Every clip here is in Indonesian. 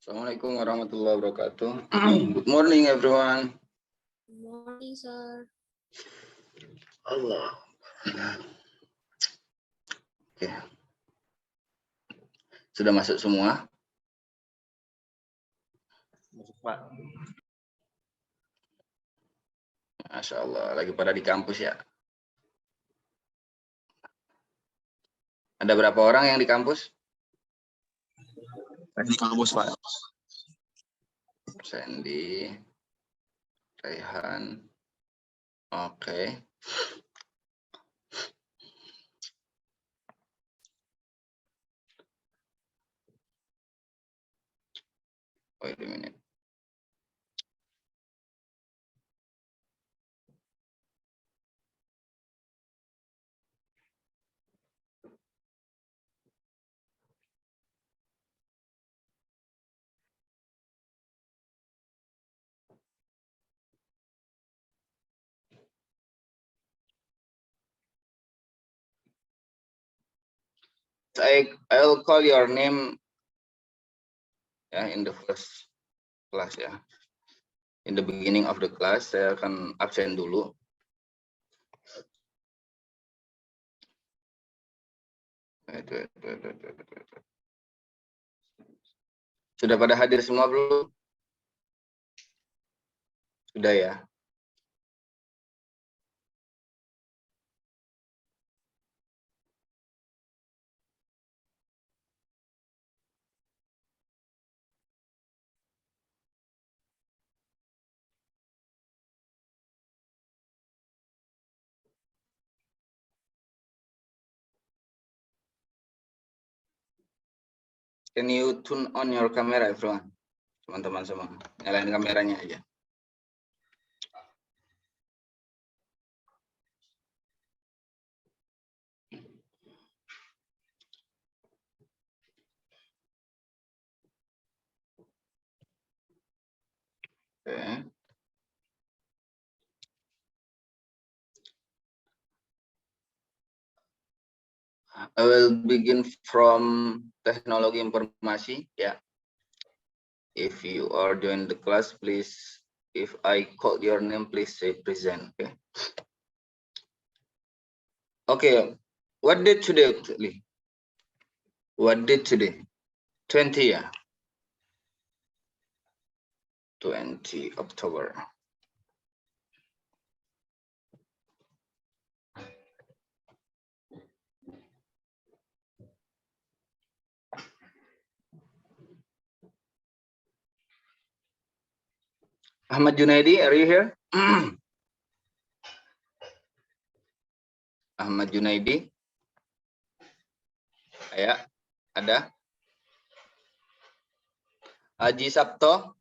Assalamualaikum warahmatullahi wabarakatuh. Good morning, everyone. Good morning, sir. Allah. Oke. Sudah masuk semua? Masuk, Pak. Masya Allah, lagi pada di kampus ya. Ada berapa orang yang di kampus? Di kampus, Pak. Sandy, Raihan. Oke. Wait a minute. I'll call your name in the first class ya. In the beginning of the class, saya akan absen dulu. Wait. Sudah pada hadir semua belum? Sudah ya. Can you turn on your camera, everyone? Teman-teman semua, nyalain kameranya aja. Okay. I will begin from teknologi informasi. Yeah. If you are join the class, please. If I call your name, please say present. Okay. Okay. What date today actually? What date today? 20 ya. 20 October. Ahmad Junaidi, are you here? Ahmad Junaidi. Ya, ada. Haji Sabto.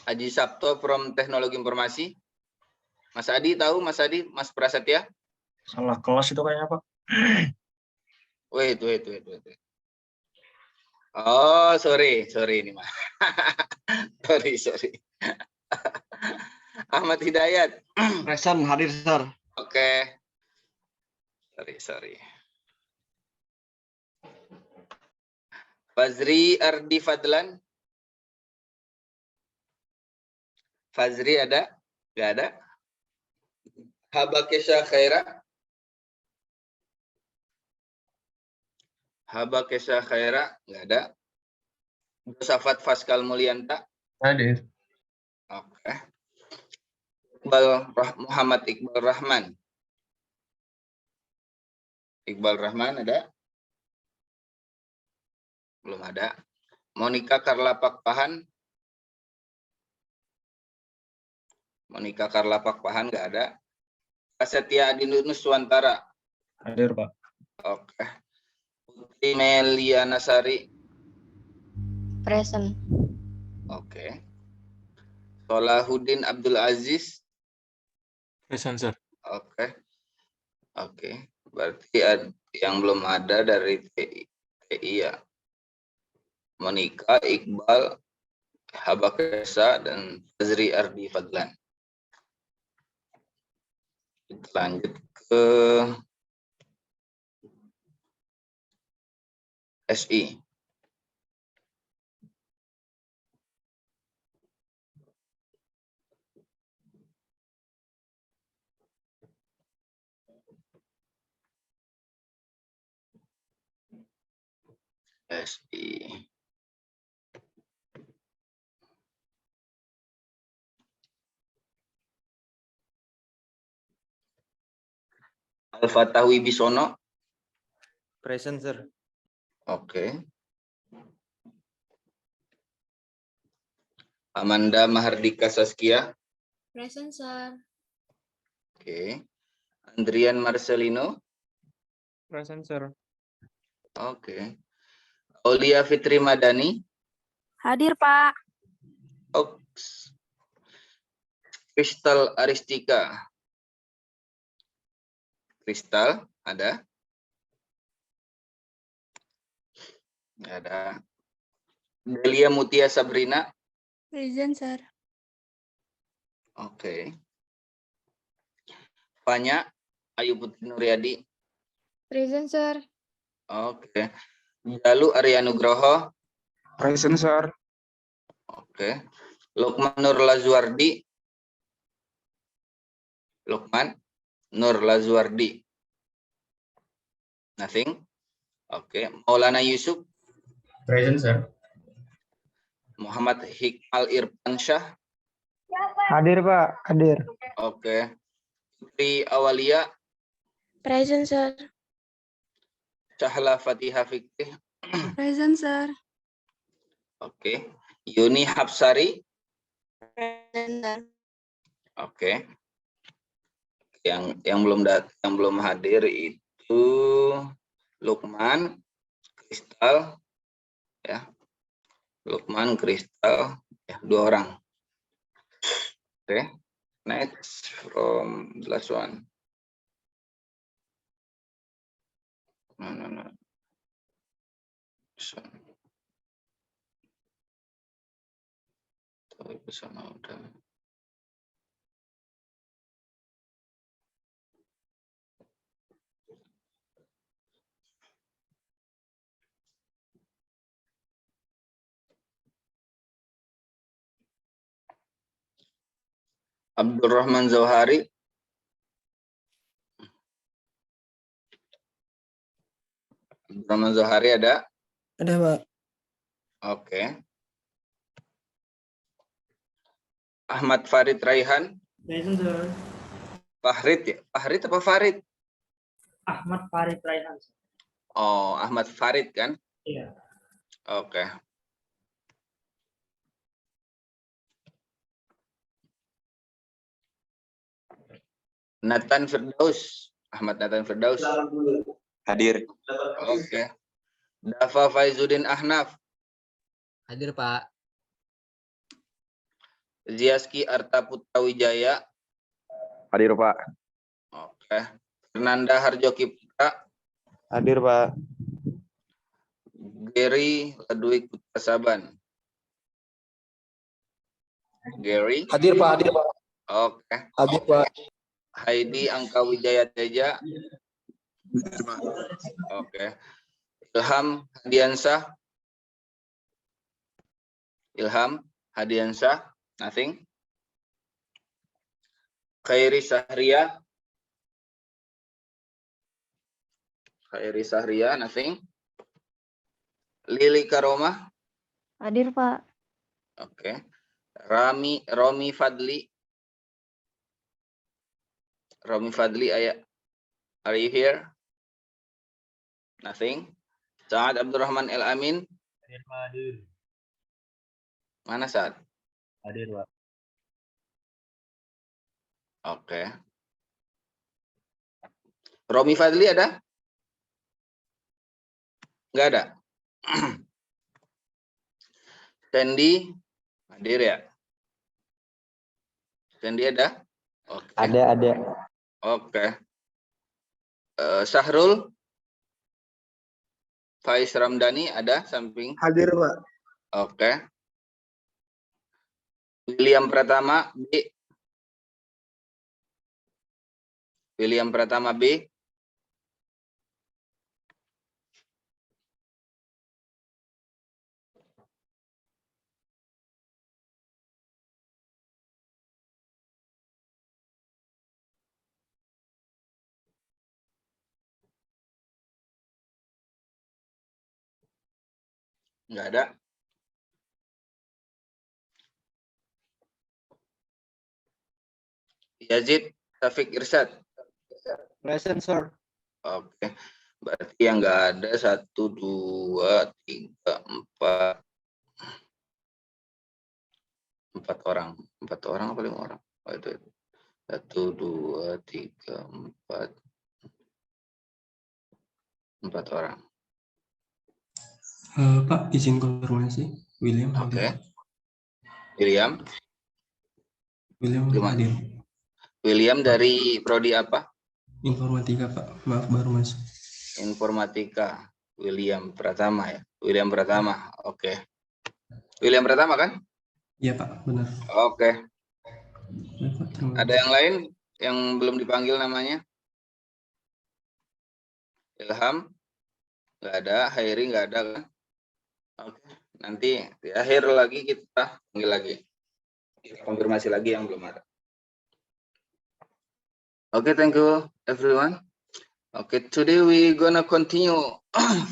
Haji Sabto from Teknologi Informasi. Mas Adi tahu, Mas Adi, Mas Prasetya? Salah kelas itu kayaknya, Pak. Wait. Oh, sorry ini Mas. sorry. Ahmad Hidayat. Present, hadir, Sir. Oke. Sorry. Fazri Ardi Fadlan. Fazri ada? Nggak ada. Habakesha Khaira. Habakesha Khaira, nggak ada. Josafat Faskal Mulyanta. Hadir. Oke. Muhammad Iqbal Rahman. Iqbal Rahman ada? Belum ada. Monika Karla Pakpahan. Monika Karla Pakpahan nggak ada. Prasetya Adinus Suwantara. Hadir, Pak. Oke. Putri Melia Nasari. Present. Oke. Solahuddin Abdul Aziz. Present, Sir. Oke. Berarti yang belum ada dari TI ya. Monika, Iqbal, Habakesa, dan Fazri Ardi Fadlan. Kita lanjut ke SI. SI. Al-Fatah Wibisono. Present, sir. Oke. Amanda Mahardika Saskia. Present, sir. Oke. Andrian Marcelino. Present, sir. Oke. Aulia Fitri Madani. Hadir, Pak. Ops. Kristal Aristika. Kristal, ada? Nggak ada. Delia Mutia Sabrina. Present, sir. Oke. Fanya Ayu Putri Nuryadi. Present, sir. Oke. Jalu Arya Nugroho. Present, sir. Oke. Lukman Nur Lazuardi. Lukman Nur Lazuardi. Nothing. Oke. Maulana Yusuf. Present, sir. Muhammad Hikmal Irfan Syah. Hadir, Pak. Hadir. Oke. Putri Awalia. Present, sir. Cahla Fatihah Fikri. Present, sir. Oke. Yuni Hapsari. Present, sir. Oke. Yang belum hadir itu Lukman, Kristal, ya. Lukman, Kristal, ya, 2 orang. Oke. Next from the last one. No. This one. Tapi pesona udah. Abdurrahman Zohari. Abdurrahman Zohari ada? Ada, Pak. Oke. Ahmad Farid Raihan. Present, sir. Fahrid ya? Fahrid apa Farid? Ahmad Farid Raihan. Oh, Ahmad Farid kan? Iya. Oke. Nathan Firdaus. Ahmad Nathan Firdaus. Hadir. Oke. Dafa Faizuddin Ahnaf. Hadir, Pak. Ziaski Arta Putra Wijaya. Hadir, Pak. Oke. Fernanda Harjoki Putra. Hadir, Pak. Gary Ledwig Putra Saban. Gary. Hadir, Pak. Hadir, Pak. Oke. Hadir, Pak. Heidi Angka Wijaya Teja. Oke. Ilham Hadiansah. Ilham Hadiansah. Nothing. Khairi Sahria. Khairi Sahria. Nothing. Lili Karoma. Hadir, Pak. Oke. Romi Fadli. Romi Fadli, are you here? Nothing. Saad Abdurrahman El Amin. Hadir, Pak. Hadir. Mana Saad? Hadir, Pak. Oke. Romi Fadli ada? Enggak ada. Sandy hadir ya? Sandy ada? Oke. Ada. Oke. Sahrul Faiz Ramdhani ada samping? Hadir, Pak. Oke. William Pratama B. William Pratama B. Nggak ada. Yazid, Taufik, Irsyad. Present, sir. Oke, berarti yang nggak ada 1, 2, 3, 4. 4 orang. 4 orang apa 5 orang? Oh, itu. 1, 2, 3, 4. 4 orang. Pak, izin konfirmasi. William Oke. hadir. William. William Gimana? hadir. William dari prodi apa? Informatika, Pak. Maaf, baru masuk. Informatika. William Pratama ya. William Pratama. Oke. William Pratama kan? Iya, Pak. Benar. Oke. Ya, Pak, terima Ada yang lain yang belum dipanggil namanya? Ilham? Nggak ada. Hairi nggak ada kan? Oke. Nanti di akhir lagi kita panggil lagi. Kita konfirmasi lagi yang belum ada. Okay, thank you everyone. Okay, today we gonna continue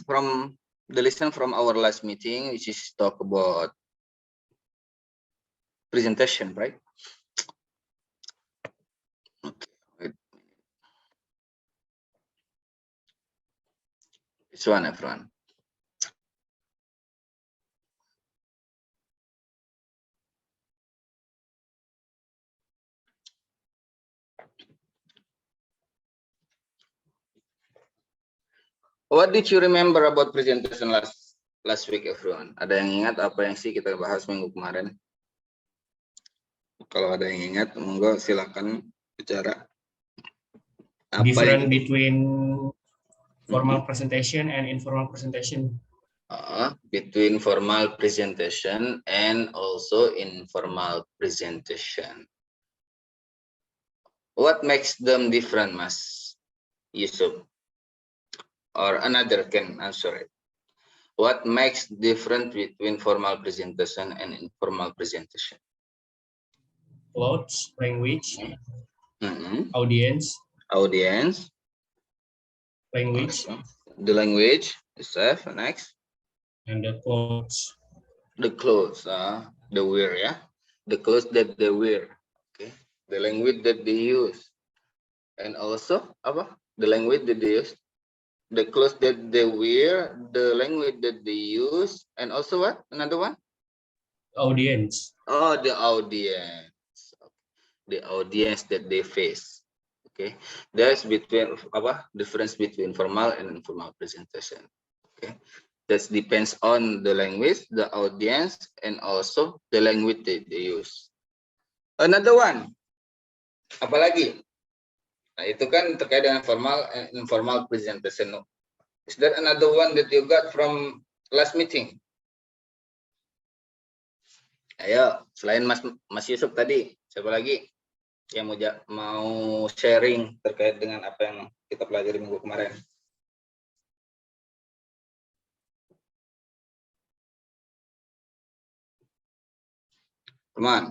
from the lesson from our last meeting, which is talk about presentation, right? Okay, wait. This one, everyone. What did you remember about presentation last week, everyone? Ada yang ingat apa yang sih kita bahas minggu kemarin? Kalau ada yang ingat, monggo silakan bicara. Apa Different yang- between formal presentation and informal presentation. Between formal presentation and also informal presentation. What makes them different, Mas Yusuf? Or another can answer it. What makes different between formal presentation and informal presentation? Clothes, language, Mhm. audience, Audience. language, The language itself. Next. and the clothes. The clothes, the wear, yeah. The clothes that they wear. Okay. The language that they use. And also, apa? The language that they use. The clothes that they wear, the language that they use, and also what? Another one? Audience. Oh, the audience. The audience that they face. Okay. That's between apa? Difference between formal and informal presentation. Okay. That depends on the language, the audience, and also the language that they use. Another one. Apalagi? Nah, itu kan terkait dengan formal and informal presentation. Is there another one that you got from last meeting? Ayo, selain Mas Yusuf tadi, siapa lagi yang mau sharing terkait dengan apa yang kita pelajari minggu kemarin? Teman,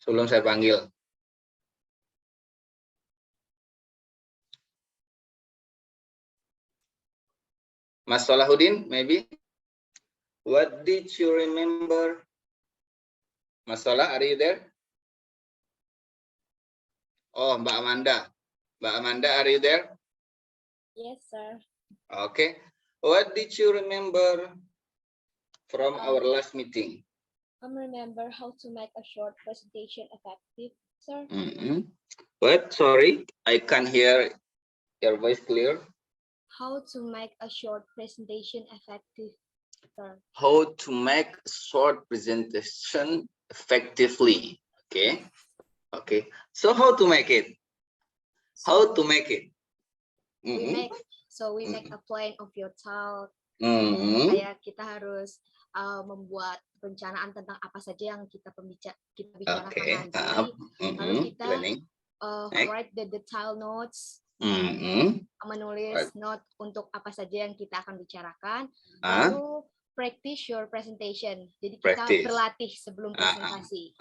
sebelum saya panggil. Mas Salahuddin, maybe? What did you remember? Mas Salah, are you there? Oh, Mbak Amanda. Mbak Amanda, are you there? Yes, sir. Okay. What did you remember from our last meeting? Remember how to make a short presentation effective, sir? What? Sorry, I can't hear your voice clear. How to make a short presentation effective, sir? How to make a short presentation effectively. Okay. Okay. So how to make it? How to make it? We make a plan of your talk. Mhm. Kayak kita harus membuat perencanaan tentang apa saja yang kita bicarakan Okay. nanti. Lalu kita Planning. write the detail notes, menulis Right. note untuk apa saja yang kita akan bicarakan. Ah. Lalu practice your presentation. Jadi kita Practice. berlatih sebelum presentasi.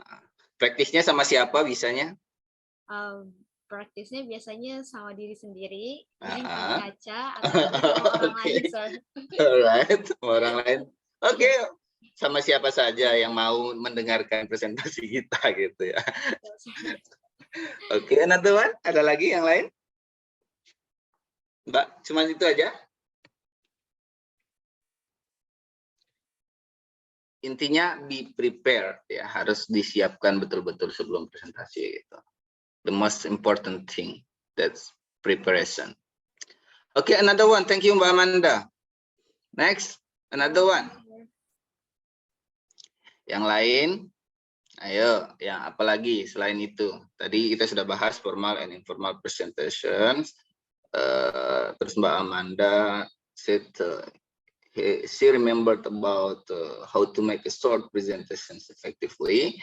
Praktisnya sama siapa bisanya? Praktisnya biasanya sama diri sendiri, mungkin Ah. sama kaca atau sama orang Oke. lain, sir. Alright, sama orang lain. Oke, sama siapa saja yang mau mendengarkan presentasi kita gitu ya. Oke, another one. Ada lagi yang lain? Mbak, cuma itu aja. Intinya be prepared ya, harus disiapkan betul-betul sebelum presentasi gitu. The most important thing, that's preparation. Okay, another one. Thank you, Mbak Amanda. Next, another one. Yang lain, ayo, yang apa lagi selain itu? Tadi kita sudah bahas formal and informal presentations. Terus Mbak Amanda said she remembered about how to make a short presentations effectively.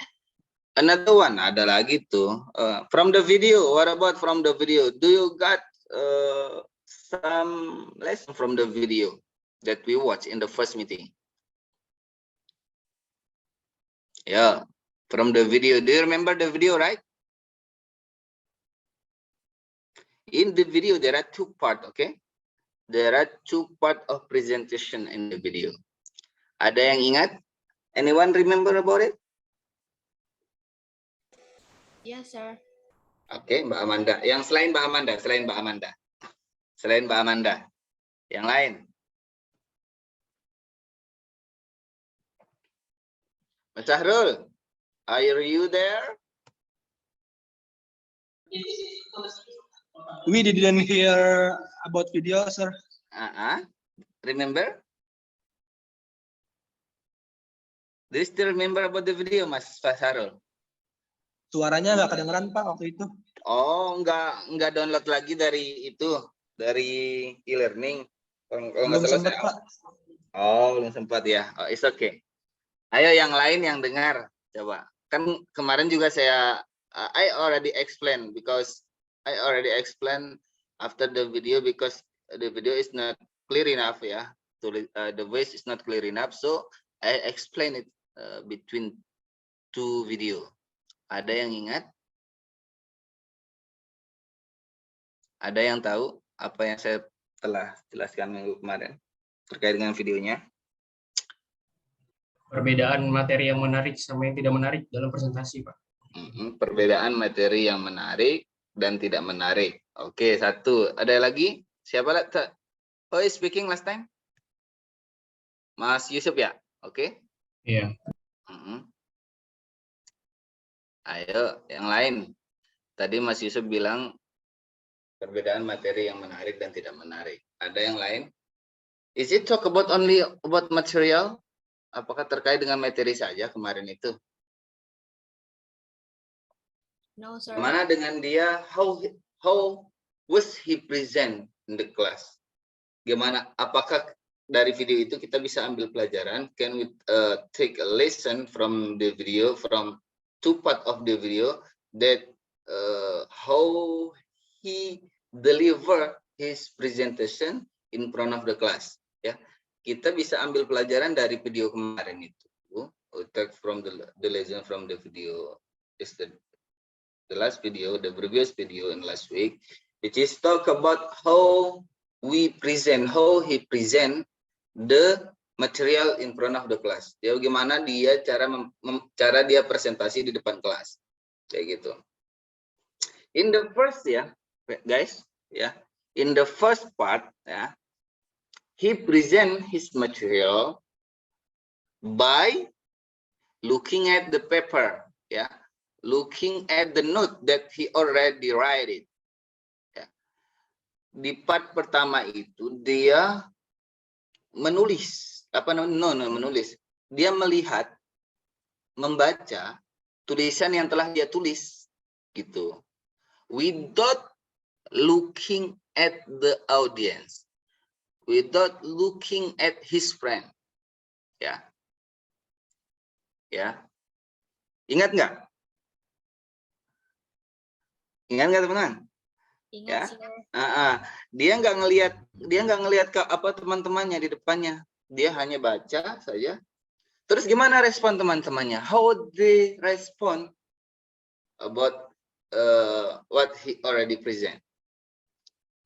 Another one, ada lagi tuh. From the video, what about from the video? Do you got some lesson from the video that we watched in the first meeting? Yeah, from the video. Do you remember the video, right? In the video, there are two parts, okay? There are two parts of presentation in the video. Ada yang ingat? Anyone remember about it? Yes, sir. Oke, Mbak Amanda. Yang selain Mbak Amanda, selain Mbak Amanda, yang lain. Mas Syahrul, are you there? We didn't hear about video, sir. Remember? Do you still remember about the video, Mas Syahrul? Suaranya nggak kedengeran, Pak, waktu itu. Oh, nggak download lagi dari itu, dari e-learning. Kalau nggak Belum salah sempat, saya- Pak. Oh, belum sempat ya. Oh, it's okay. Ayo yang lain yang dengar, coba. Kan kemarin juga saya, I already explain after the video because the video is not clear enough ya. The voice is not clear enough, so I explain it between two video. Ada yang ingat? Ada yang tahu apa yang saya telah jelaskan minggu kemarin terkait dengan videonya? Perbedaan materi yang menarik sama yang tidak menarik dalam presentasi, Pak. Perbedaan materi yang menarik dan tidak menarik. Oke, satu. Ada lagi? Siapa lagi? Who is speaking last time? Mas Yusuf ya? Oke. Iya. Ayo, yang lain. Tadi Mas Yusuf bilang perbedaan materi yang menarik dan tidak menarik. Ada yang lain? Is it talk about only about material? Apakah terkait dengan materi saja kemarin itu? No, sir. Mana dengan dia, how was he present in the class? Gimana? Apakah dari video itu kita bisa ambil pelajaran? Can we take a lesson from the video, from two part of the video, that how he deliver his presentation in front of the class? Ya, kita bisa ambil pelajaran dari video kemarin itu. We take from the lesson from the video is the last video, the previous video in last week, which is talk about how we present, how he present the material in front of the class. Ya, bagaimana dia cara dia presentasi di depan kelas, kayak gitu. In the first ya, guys, ya, in the first part ya, he present his material by looking at the paper, ya, looking at the note that he already write it. Ya. Di part pertama itu dia menulis, menulis. Dia melihat, membaca tulisan yang telah dia tulis, gitu. Without looking at the audience, without looking at his friend, ya. Ya, ingat nggak? Ingat nggak teman-teman? Ingat, Ya. sir. Dia nggak ngelihat ke apa teman-temannya di depannya. Dia hanya baca saja. Terus gimana respon teman-temannya? How they respond about what he already present?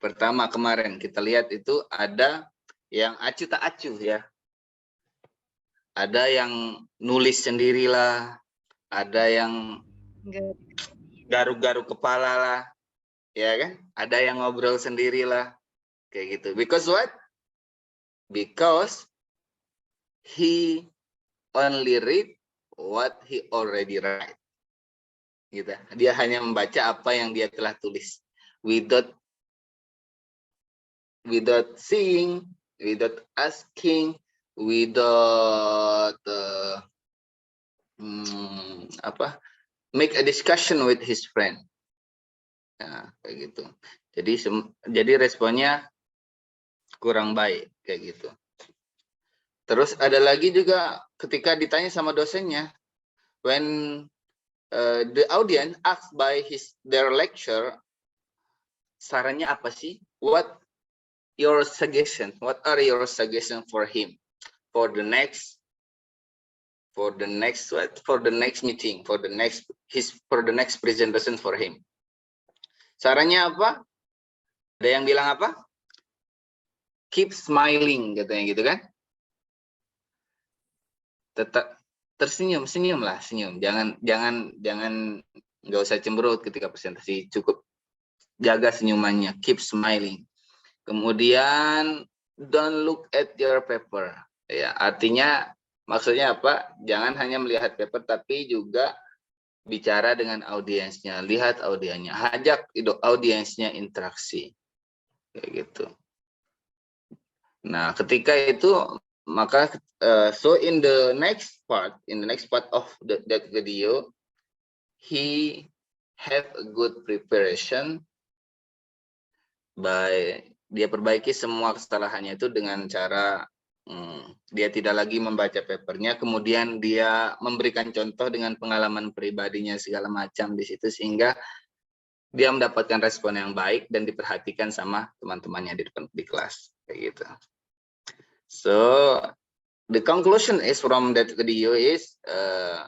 Pertama kemarin kita lihat itu ada yang acuh tak acuh ya. Ada yang nulis sendirilah, ada yang Enggak. garuk-garuk kepala lah, ya kan? Ada yang ngobrol sendirilah, kayak gitu. Because what? Because he only read what he already write. Gitu. Dia hanya membaca apa yang dia telah tulis, without seeing, without asking, without make a discussion with his friend. Nah, kayak gitu. Jadi responnya kurang baik kayak gitu. Terus ada lagi juga ketika ditanya sama dosennya, when the audience asked by their lecture, sarannya apa sih? What your suggestion? What are your suggestion for him for the next meeting, for the next presentation for him? Sarannya apa? Ada yang bilang apa? Keep smiling, katanya gitu kan? Tetap tersenyum, senyum. Jangan nggak usah cemberut ketika presentasi. Cukup jaga senyumannya. Keep smiling. Kemudian don't look at your paper. Ya, artinya maksudnya apa? Jangan hanya melihat paper, tapi juga bicara dengan audiensnya, lihat audiensnya, ajak audiensnya interaksi, kayak gitu. Nah, ketika itu maka so in the next part of that video, he have a good preparation by dia perbaiki semua kesalahannya itu dengan cara dia tidak lagi membaca papernya, kemudian dia memberikan contoh dengan pengalaman pribadinya segala macam di situ, sehingga dia mendapatkan respon yang baik dan diperhatikan sama teman-temannya di kelas, kayak gitu. So the conclusion is from that video is the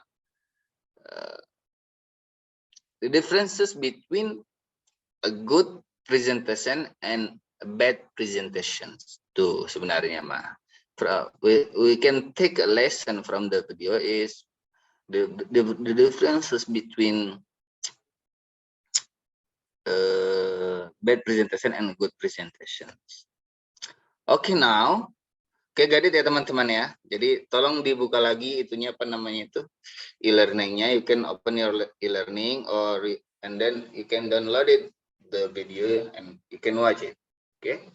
differences between a good presentation and a bad presentation. Tuh sebenarnya mah. We can take a lesson from the video is the differences between bad presentation and good presentations. Okay, now, got it ya teman-teman ya. Jadi tolong dibuka lagi itunya apa namanya itu e-learningnya. You can open your e-learning and then you can download it the video and you can watch it. Okay.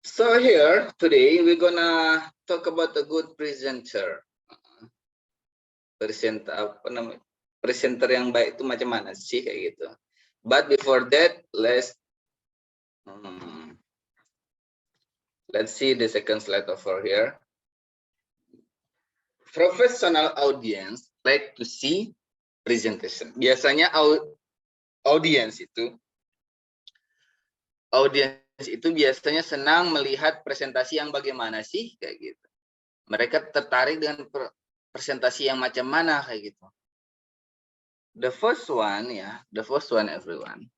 So here today we're gonna talk about a good presenter. Presenter yang baik itu macam mana sih kayak gitu. But before that, let's see the second slide over here. Professional audience like to see presentation. Biasanya audience itu biasanya senang melihat presentasi yang bagaimana sih kayak gitu. Mereka tertarik dengan presentasi yang macam mana kayak gitu. The first one everyone.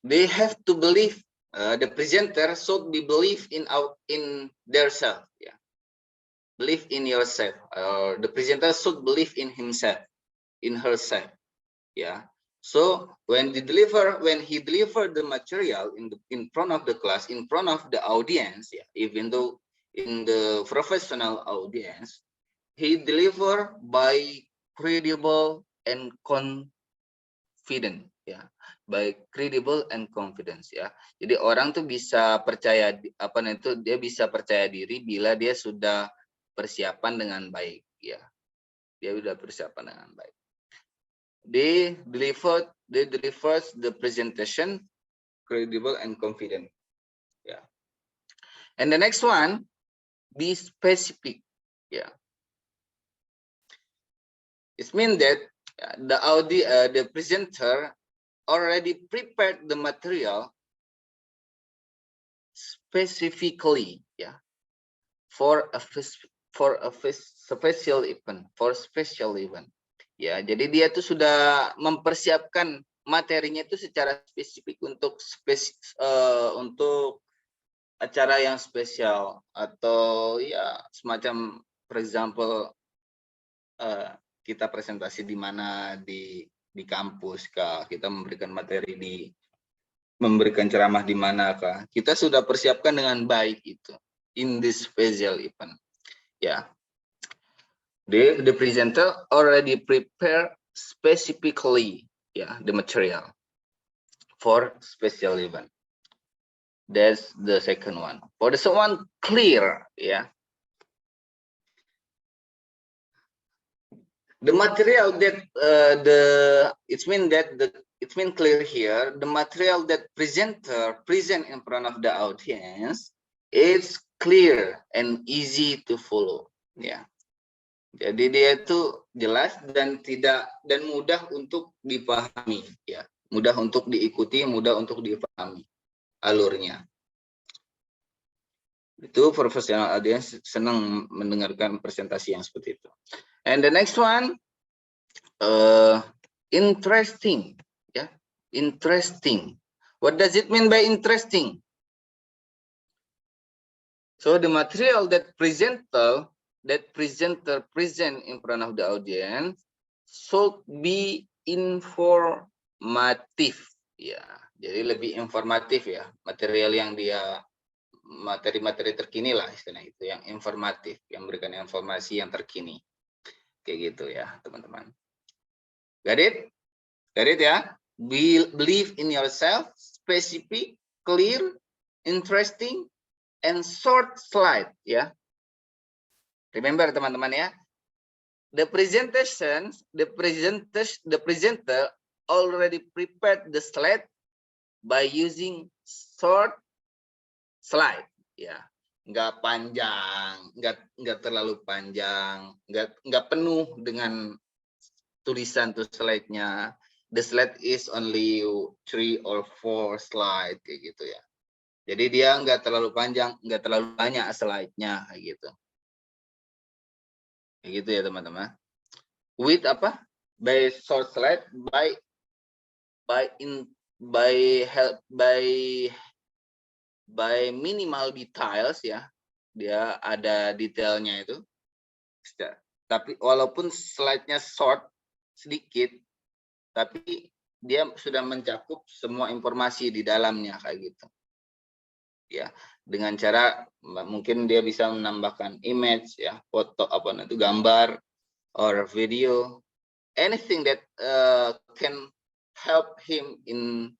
They have to believe, the presenter should be believe in their self. Yeah. Believe in yourself. The presenter should believe in himself, in herself. Yeah. So when he deliver the material in front of the class, in front of the audience, yeah, even though in the professional audience, he deliver by credible and confident, ya, by credible and confidence, ya. Jadi orang tuh bisa percaya dia bisa percaya diri bila dia sudah persiapan dengan baik, ya. Dia sudah persiapan dengan baik. They delivers the presentation credible and confident, ya. And the next one, be specific, yeah. It means that the presenter already prepared the material specifically, yeah, for a special event, ya. Jadi dia tuh sudah mempersiapkan materinya itu secara spesifik untuk untuk acara yang spesial atau ya semacam, for example, kita presentasi di mana di kampus kah, kita memberikan materi memberikan ceramah di manakah, kita sudah persiapkan dengan baik itu in this special event. Ya, the presenter already prepare specifically the material for special event. That's the second one. For the second one, clear, the material that it's mean clear here. The material that presenter present in front of the audience is clear and easy to follow. Jadi dia itu jelas dan mudah untuk dipahami, mudah untuk diikuti, mudah untuk dipahami alurnya. Itu professional audience senang mendengarkan presentasi yang seperti itu. And the next one, interesting, interesting. What does it mean by interesting? So the material that presenter present in front of the audience should be informative, Jadi lebih informatif material yang dia materi terkini lah istilah itu, yang informatif, yang memberikan informasi yang terkini. Kayak gitu ya, teman-teman. Got it? Got it ya? Believe in yourself, specific, clear, interesting, and short slide ya. Remember teman-teman ya. The presenter already prepared the slide by using short slide nggak panjang, nggak terlalu panjang, nggak penuh dengan tulisan tuh slide-nya. The slide is only 3 or 4 slide kayak gitu ya. Jadi dia nggak terlalu panjang, nggak terlalu banyak slide-nya kayak gitu. Kayak gitu ya teman-teman. With apa? By short slide, by minimal details ya, dia ada detailnya itu. Tapi walaupun slide-nya short sedikit, tapi dia sudah mencakup semua informasi di dalamnya kayak gitu. Ya, dengan cara mungkin dia bisa menambahkan image ya, foto gambar or video, anything that can help him in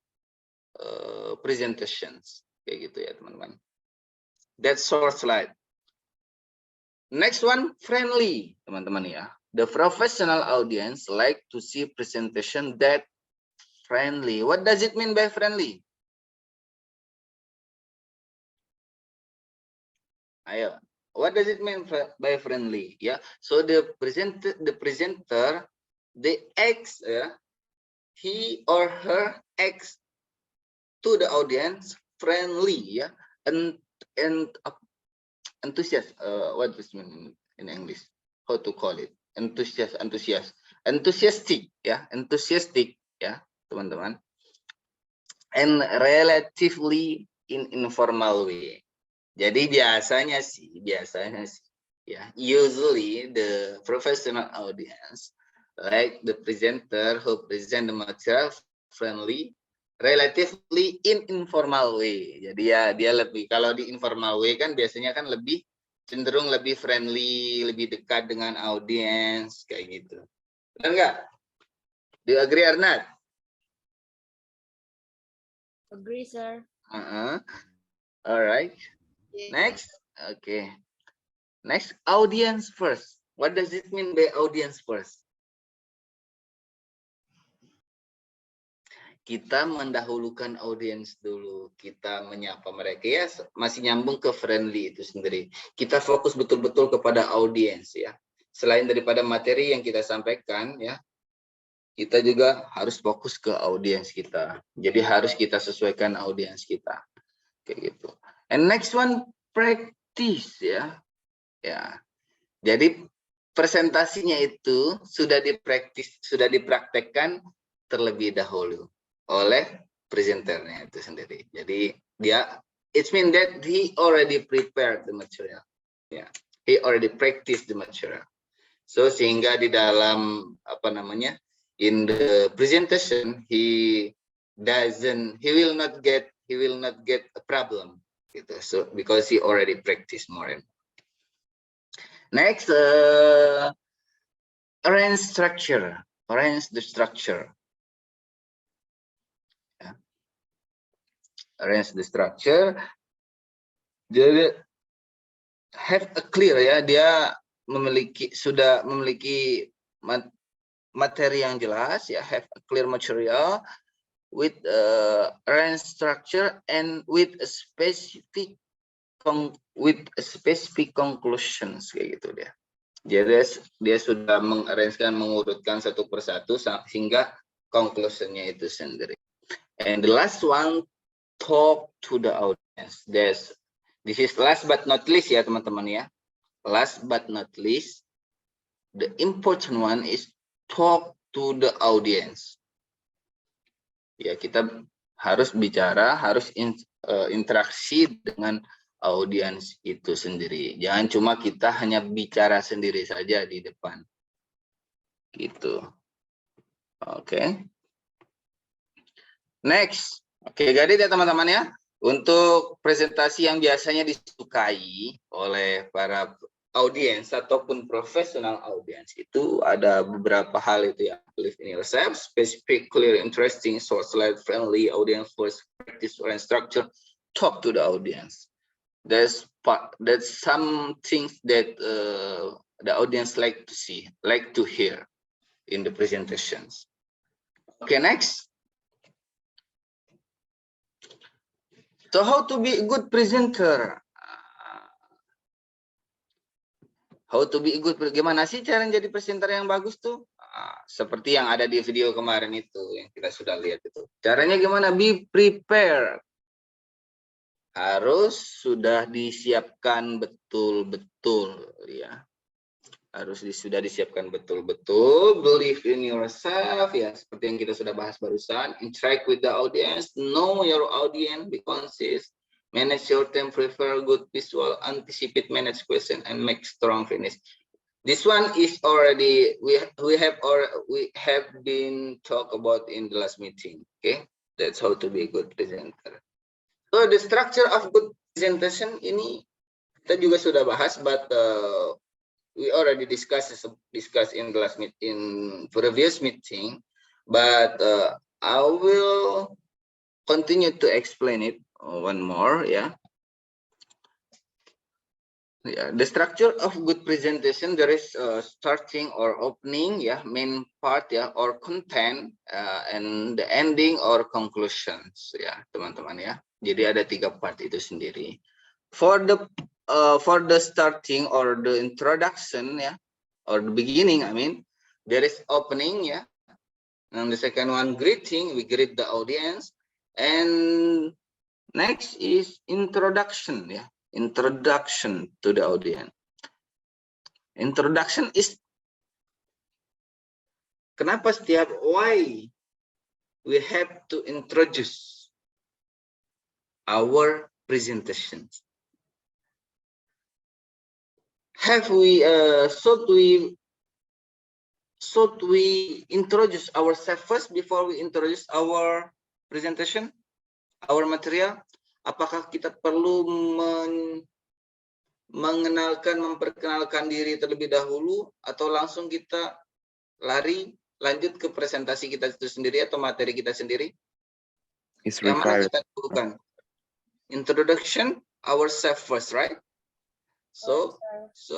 presentations. Kayak gitu ya teman-teman. That's short slide. Next one, friendly teman-teman ya. The professional audience like to see presentation that friendly. What does it mean by friendly? Ayo, what does it mean by friendly? Yeah, so the presenter, the acts, he or her acts to the audience friendly, and enthusiastic. What does it mean in English? How to call it? Enthusiastic, enthusiastic, teman-teman. And relatively in informal way. Jadi biasanya sih, usually the professional audience like the presenter who present the material friendly, relatively in informal way. Jadi ya dia lebih, kalau di informal way kan biasanya kan lebih cenderung lebih friendly, lebih dekat dengan audience kayak gitu. Benar nggak? Do you agree or not? Agree, sir. All right. Next, okay. Next, audience first. What does it mean by audience first? Kita mendahulukan audiens dulu, kita menyapa mereka ya, masih nyambung ke friendly itu sendiri. Kita fokus betul-betul kepada audiens ya. Selain daripada materi yang kita sampaikan ya, kita juga harus fokus ke audiens kita. Jadi harus kita sesuaikan audiens kita. Kayak gitu. And next one, practice ya. Ya. Jadi presentasinya itu sudah dipraktekkan terlebih dahulu. oleh presenternya itu sendiri. Jadi dia, it means that he already prepared the material. Ya, he already practiced the material. So sehingga di dalam apa namanya, in the presentation he will not get a problem gitu. So because he already practiced more and more. Next, arrange structure. Arrange the structure. Ya. Arrange the structure. Jadi have a clear ya, dia sudah memiliki materi yang jelas ya, have a clear material with arrange structure and with a specific conclusions kayak gitu dia. Jadi dia sudah mengurutkan satu persatu sehingga conclusionnya itu sendiri. And the last one, talk to the audience. This is last but not least ya teman-teman ya. Last but not least, the important one is talk to the audience. Ya, kita harus bicara, harus interaksi dengan audiens itu sendiri. Jangan cuma kita hanya bicara sendiri saja di depan. Gitu. Oke. Next. Oke, jadi ya teman-teman ya. Untuk presentasi yang biasanya disukai oleh para audiens ataupun profesional audiens itu ada beberapa hal itu ya. Believe in yourself, specific, clear, interesting, short, slide, friendly, audience first, practice, or structure, talk to the audience. That's some things that the audience like to see, like to hear in the presentations. Okay, next. So how to be a good presenter? How to be a good, gimana sih cara jadi presenter yang bagus tuh? Seperti yang ada di video kemarin itu, yang kita sudah lihat itu. Caranya gimana? Be prepared. Harus sudah disiapkan betul-betul ya. Harus sudah disiapkan betul-betul. Believe in yourself ya, seperti yang kita sudah bahas barusan. Interact with the audience, know your audience, be conscious, manage your time, prefer good visual, anticipate, manage question, and make strong finish. This one is already we have been talked about in the last meeting. Okay, that's how to be a good presenter. So the structure of good presentation ini kita juga sudah bahas, but we already discussed in the last previous meeting, but I will continue to explain it one more. Yeah. Yeah, the structure of good presentation, there is starting or opening, yeah, main part, yeah, or content, and the ending or conclusions, ya, teman-teman ya. Jadi ada 3 part itu sendiri. For the starting or the introduction, yeah, or the beginning, I mean, there is opening, yeah, and the second one greeting, we greet the audience, and next is introduction, yeah. Introduction to the audience. Introduction is kenapa why we have to introduce our presentations. Should we introduce ourselves first before we introduce our presentation, our material? Apakah kita perlu memperkenalkan diri terlebih dahulu, atau langsung kita lanjut ke presentasi kita itu sendiri atau materi kita sendiri? It's Yang mana required. kita lakukan? Introduction ourselves first, right? So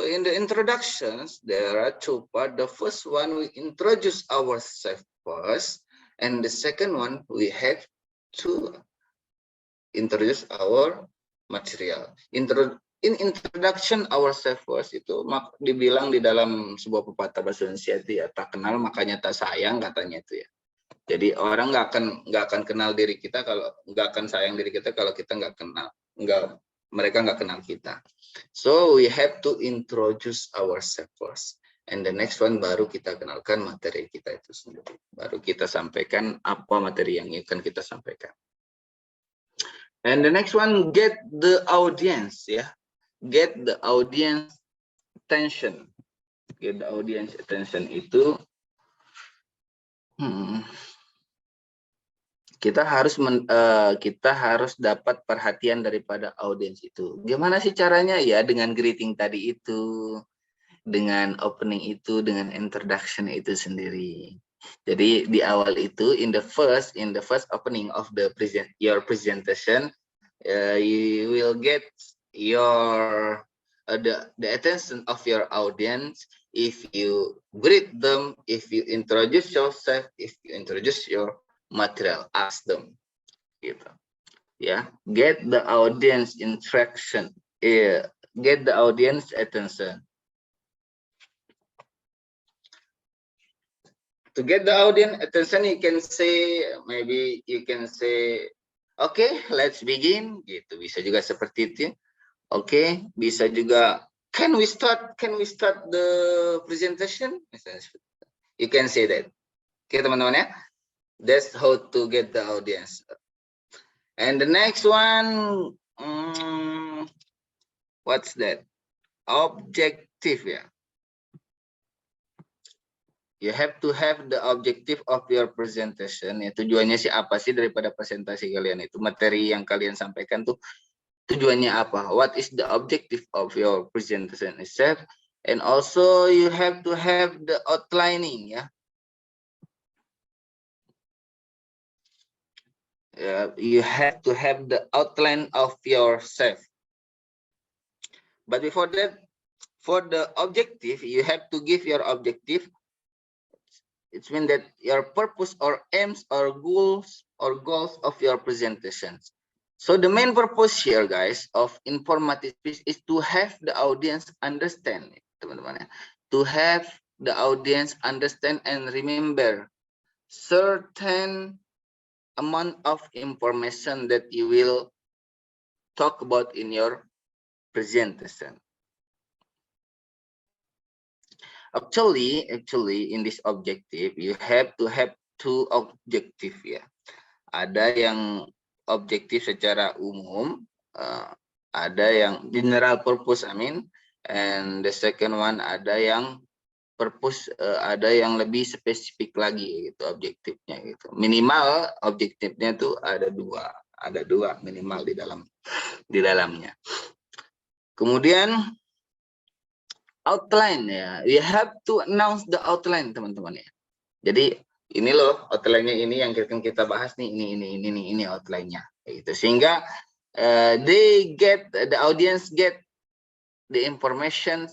in the introductions there are 2 parts. The first one we introduce ourselves first, and the second one we have to introduce our material. In introduction ourselves first itu dibilang di dalam sebuah pepatah bahasa Indonesia itu ya, tak kenal makanya tak sayang katanya itu ya. Jadi orang nggak akan kenal diri kita kalau nggak akan sayang diri kita kalau kita mereka nggak kenal kita. So we have to introduce ourselves first. And the next one baru kita kenalkan materi kita itu sendiri. Baru kita sampaikan apa materi yang akan kita sampaikan. And the next one, get the audience, ya. Get the audience attention. Get the audience attention itu kita harus dapat perhatian daripada audiens itu. Gimana sih caranya? Ya dengan greeting tadi itu, dengan opening itu, dengan introduction itu sendiri. Jadi di awal itu, in the first opening of your presentation, you will get your the attention of your audience if you greet them, if you introduce yourself, if you introduce your material, ask them, gitu. Ya, get the audience interaction, get the audience attention. To get the audience attention, you can say, maybe you can say, okay, let's begin, gitu. Bisa juga seperti itu. Oke, bisa juga, can we start the presentation? You can say that. Oke, teman-teman ya. That's how to get the audience. And the next one, what's that? Objective, ya. You have to have the objective of your presentation. Ya, tujuannya sih apa sih daripada presentasi kalian itu? Materi yang kalian sampaikan tuh tujuannya apa? What is the objective of your presentation itself? And also you have to have the outlining, ya. You have to have the outline of yourself. But before that, for the objective, you have to give your objective. It means that your purpose or aims or goals of your presentations. So the main purpose here, guys, of informative speech is to have the audience understand, teman-teman. To have the audience understand and remember certain amount of information that you will talk about in your presentation. Actually, in this objective, you have to have two objective, ya. Ada yang objektif secara umum, ada yang general purpose, and the second one ada yang purpose, ada yang lebih spesifik lagi, gitu, objektifnya, gitu. Minimal objektifnya tuh ada dua minimal di dalamnya. Kemudian outline, ya, you have to announce the outline, teman-teman, ya. Jadi ini loh outline-nya, ini yang kita bahas nih, ini outline-nya, gitu. Sehingga the audience get the information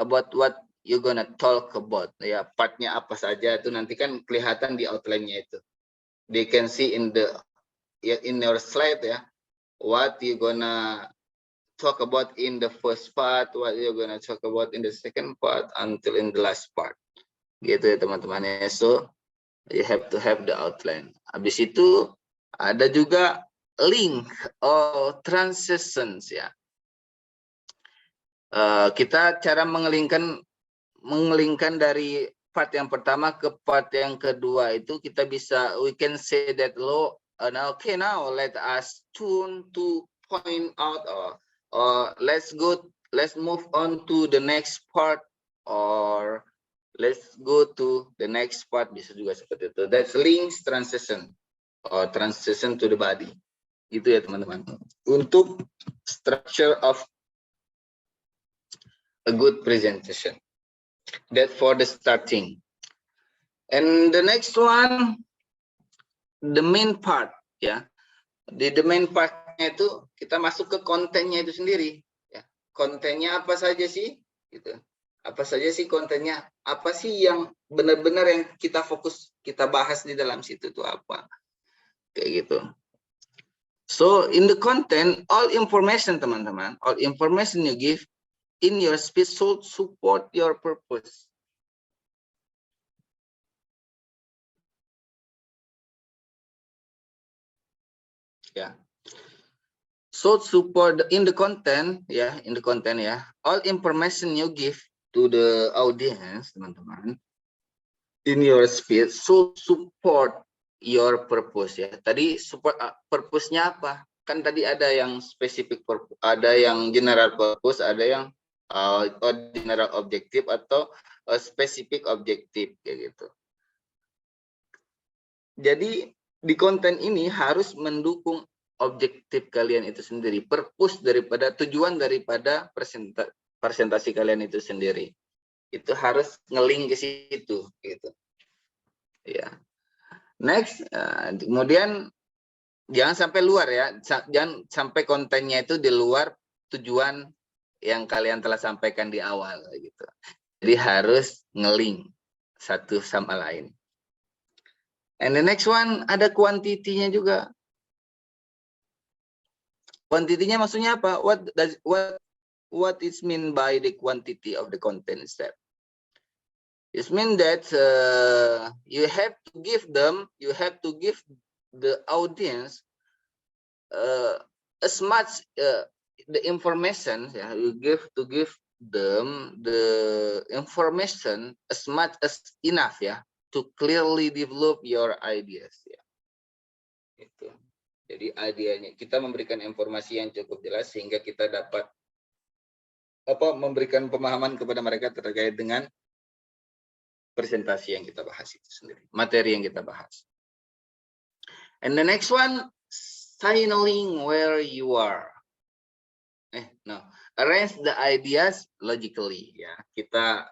about what you gonna talk about, ya. Partnya apa saja itu nanti kan kelihatan di outline-nya itu. They can see in your slide, ya, what you gonna talk about in the first part, what you're gonna talk about in the second part, until in the last part, gitu ya teman-teman ya. So you have to have the outline. Habis itu ada juga link or transitions, ya. Kita cara mengelingkan dari part yang pertama ke part yang kedua itu kita bisa, we can say that now let us tune to point out, or let's move on to the next part, or let's go to the next part, bisa juga seperti itu. That's links transition or transition to the body. Itu ya teman-teman. Untuk structure of a good presentation. That for the starting. And the next one, the main part, ya. Di the main part-nya itu kita masuk ke kontennya itu sendiri, ya. Kontennya apa saja sih, gitu. Apa saja sih kontennya? Apa sih yang benar-benar yang kita fokus, kita bahas di dalam situ tuh apa? Kayak gitu. So in the content, all information, teman-teman, all information you give in your speech should support your purpose. Ya. So support in the content, ya, all information you give to the audience, teman-teman, in your speech should support your purpose ya. Tadi support purpose-nya apa? Kan tadi ada yang specific purpose, ada yang general purpose, ada yang general objective atau specific objective kayak gitu. Jadi di konten ini harus mendukung objektif kalian itu sendiri, purpose daripada tujuan daripada presentasi kalian itu sendiri. Itu harus ngeling ke situ gitu. Ya. Next, kemudian jangan sampai luar ya, jangan sampai kontennya itu di luar tujuan yang kalian telah sampaikan di awal gitu. Jadi harus ngeling satu sama lain. And the next one ada kuantitinya juga. Kuantitinya maksudnya apa? What is mean by the quantity of the content step? It means that you have to give the audience as much the information. You give them the information as much as enough ya, to clearly develop your ideas ya. Itu. Jadi idenya kita memberikan informasi yang cukup jelas sehingga kita dapat memberikan pemahaman kepada mereka terkait dengan presentasi yang kita bahas itu sendiri, materi yang kita bahas. And the next one, signaling where you are. Arrange the ideas logically ya. Kita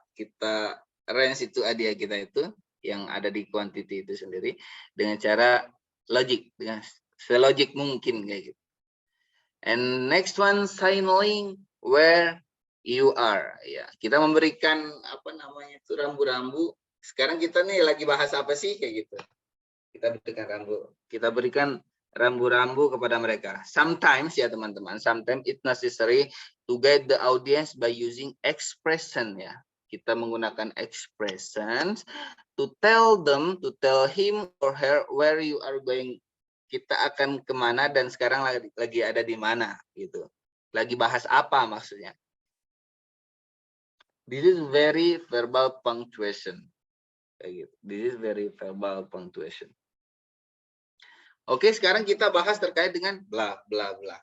arrange itu idea kita itu yang ada di quantity itu sendiri dengan cara logik, dengan selogik mungkin kayak gitu. And next one, signaling where you are ya. Kita memberikan itu rambu-rambu. Sekarang kita nih lagi bahas apa sih kayak gitu. Kita berikan rambu-rambu kepada mereka. Sometimes ya teman-teman, sometimes it's necessary to guide the audience by using expression ya. Kita menggunakan expressions to tell him or her where you are going. Kita akan kemana dan sekarang lagi ada di mana gitu. Lagi bahas apa maksudnya. This is very verbal punctuation. Kayak gitu. This is very verbal punctuation. Oke, sekarang kita bahas terkait dengan bla bla bla.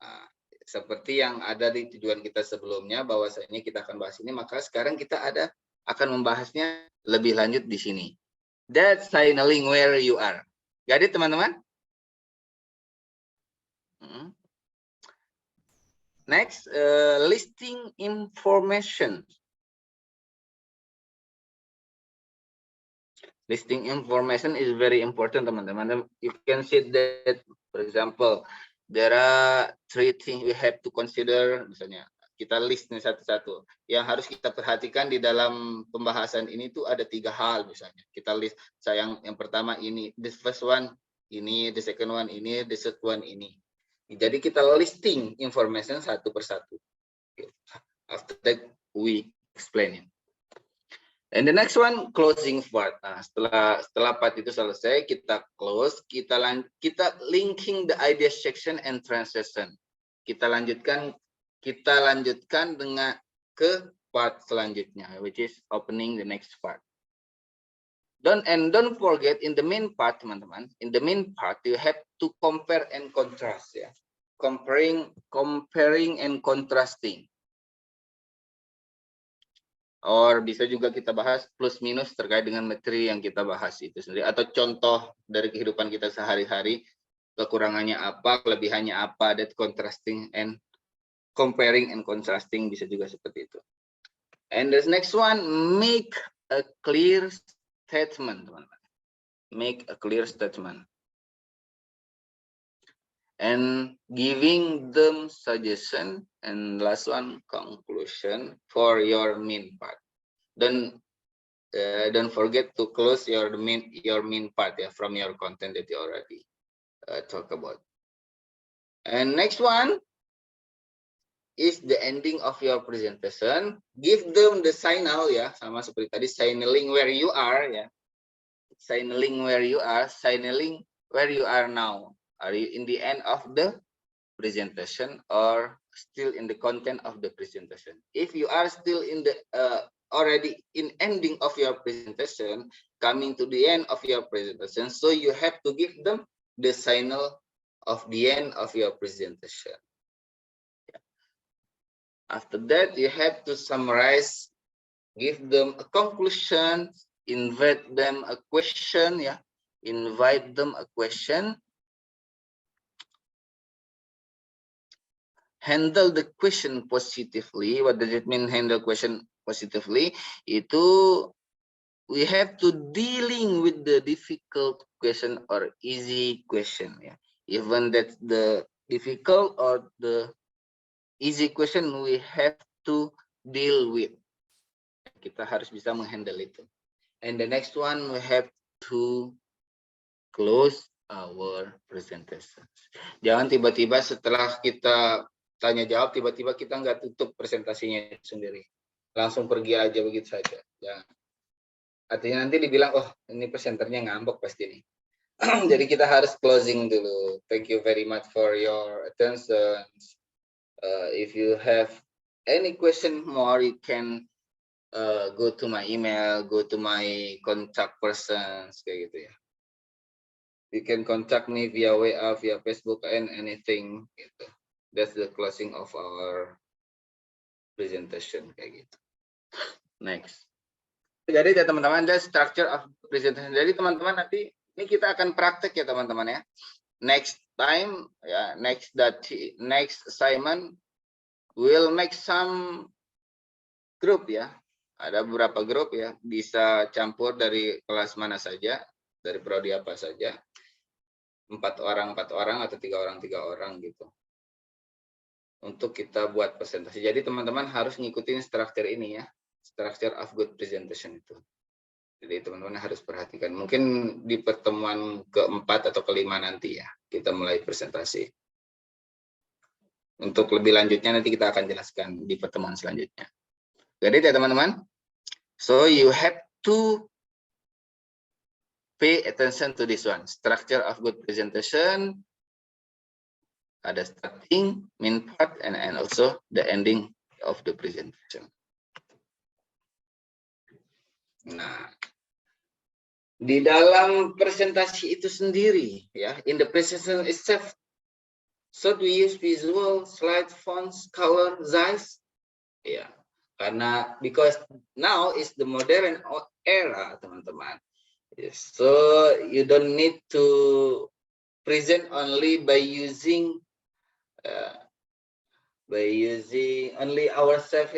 Nah, seperti yang ada di tujuan kita sebelumnya, bahwasanya kita akan bahas ini, maka sekarang kita akan membahasnya lebih lanjut di sini. That's signaling where you are. Jadi teman-teman. Next, listing information. Listing information is very important, teman-teman. You can see that, for example, there are 3 things we have to consider. Misalnya, kita list nih satu-satu. Yang harus kita perhatikan di dalam pembahasan ini tuh ada 3 hal misalnya. Kita list, yang pertama ini, the first one ini, the second one ini, the third one ini. Jadi kita listing information satu persatu. After that, we explain it. And the next one, closing part. Nah, setelah part itu selesai, kita close, kita linking the idea section and transition. Kita lanjutkan dengan ke part selanjutnya, which is opening the next part. Don't forget in the main part, teman-teman. In the main part, you have to compare and contrast ya. Comparing and contrasting. Or bisa juga kita bahas plus minus terkait dengan materi yang kita bahas itu sendiri, atau contoh dari kehidupan kita sehari-hari, kekurangannya apa, kelebihannya apa, that contrasting and comparing and contrasting bisa juga seperti itu. And the next one, make a clear statement, teman-teman. Make a clear statement. And giving them suggestion, and last one, conclusion for your main part. Don't forget to close your main part ya, from your content that you already talk about. And next one is the ending of your presentation. Give them the signal ya, sama seperti tadi, signaling where you are ya. Signaling where you are, signaling where you are now. Are you in the end of the presentation or still in the content of the presentation. If you are still in the already in ending of your presentation, coming to the end of your presentation, so you have to give them the signal of the end of your presentation. After that, you have to summarize, give them a conclusion, invite them a question, invite them a question, handle the question positively. What does it mean, handle question positively? Itu we have to dealing with the difficult question or easy question, even that the difficult or the easy question we have to deal with. Kita harus bisa menghandle itu. And the next one, we have to close our presentation. Jangan tiba-tiba setelah kita tanya jawab, tiba-tiba kita nggak tutup presentasinya sendiri. Langsung pergi aja begitu saja. Jangan. Artinya nanti dibilang, oh ini presenternya ngambek pasti nih. Jadi kita harus closing dulu. Thank you very much for your attention. If you have any question more, you can go to my email, go to my contact persons, kayak gitu ya. You can contact me via WA, via Facebook, and anything gitu. That's the closing of our presentation, kayak gitu. Next. Jadi ya teman-teman, the structure of presentation. Jadi teman-teman nanti ini kita akan praktek ya teman-teman ya. Next time ya, next assignment we'll make some group ya. Ada beberapa grup ya, bisa campur dari kelas mana saja, dari prodi apa saja. 4 orang atau 3 orang gitu. Untuk kita buat presentasi. Jadi teman-teman harus ngikutin struktur ini ya. Structure of good presentation itu. Jadi teman-teman harus perhatikan. Mungkin di pertemuan keempat atau kelima nanti ya, kita mulai presentasi. Untuk lebih lanjutnya nanti kita akan jelaskan di pertemuan selanjutnya. Jadi ya teman-teman. So you have to pay attention to this one. Structure of good presentation. Ada starting, main part, and also the ending of the presentation. Nah, di dalam presentasi itu sendiri, ya, in the presentation itself, should we use visual, slide, fonts, color, size? Ya, karena because now is the modern era, teman-teman. So you don't need to present only by using only ourselves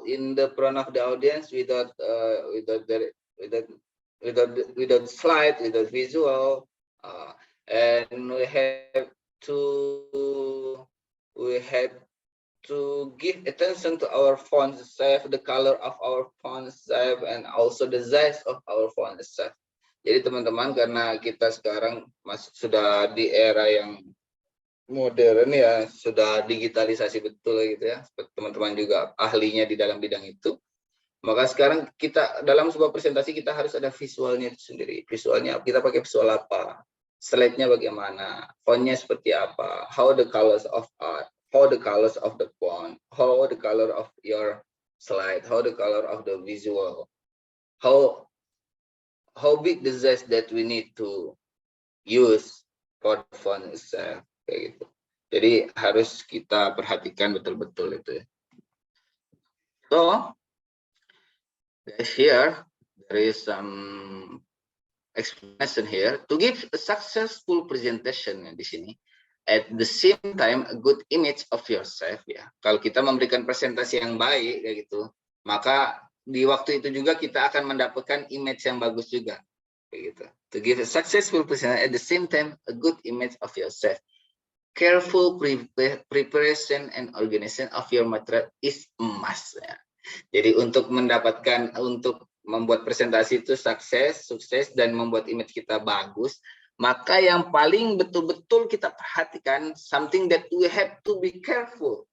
in the front of the audience without slide, without visual, and we have to give attention to our font itself, the color of our font itself, and also the size of our font itself. Jadi teman-teman, karena kita sekarang sudah di era yang modern ya, sudah digitalisasi betul gitu ya, teman-teman juga ahlinya di dalam bidang itu, maka sekarang kita dalam sebuah presentasi kita harus ada visualnya itu sendiri. Visualnya kita pakai visual apa, slide-nya bagaimana, fontnya seperti apa, how the colors of art, how the colors of the font, how the color of your slide, how the color of the visual, how big the size that we need to use for the font itself, kayak gitu. Jadi harus kita perhatikan betul-betul itu ya. So here there is some explanation here to give a successful presentation di sini. At the same time a good image of yourself ya. Kalau kita memberikan presentasi yang baik kayak gitu, maka di waktu itu juga kita akan mendapatkan image yang bagus juga kayak gitu. To give a successful presentation at the same time a good image of yourself. Careful preparation and organization of your material is a must ya. Jadi untuk membuat presentasi itu sukses dan membuat image kita bagus, maka yang paling betul-betul kita perhatikan, something that we have to be careful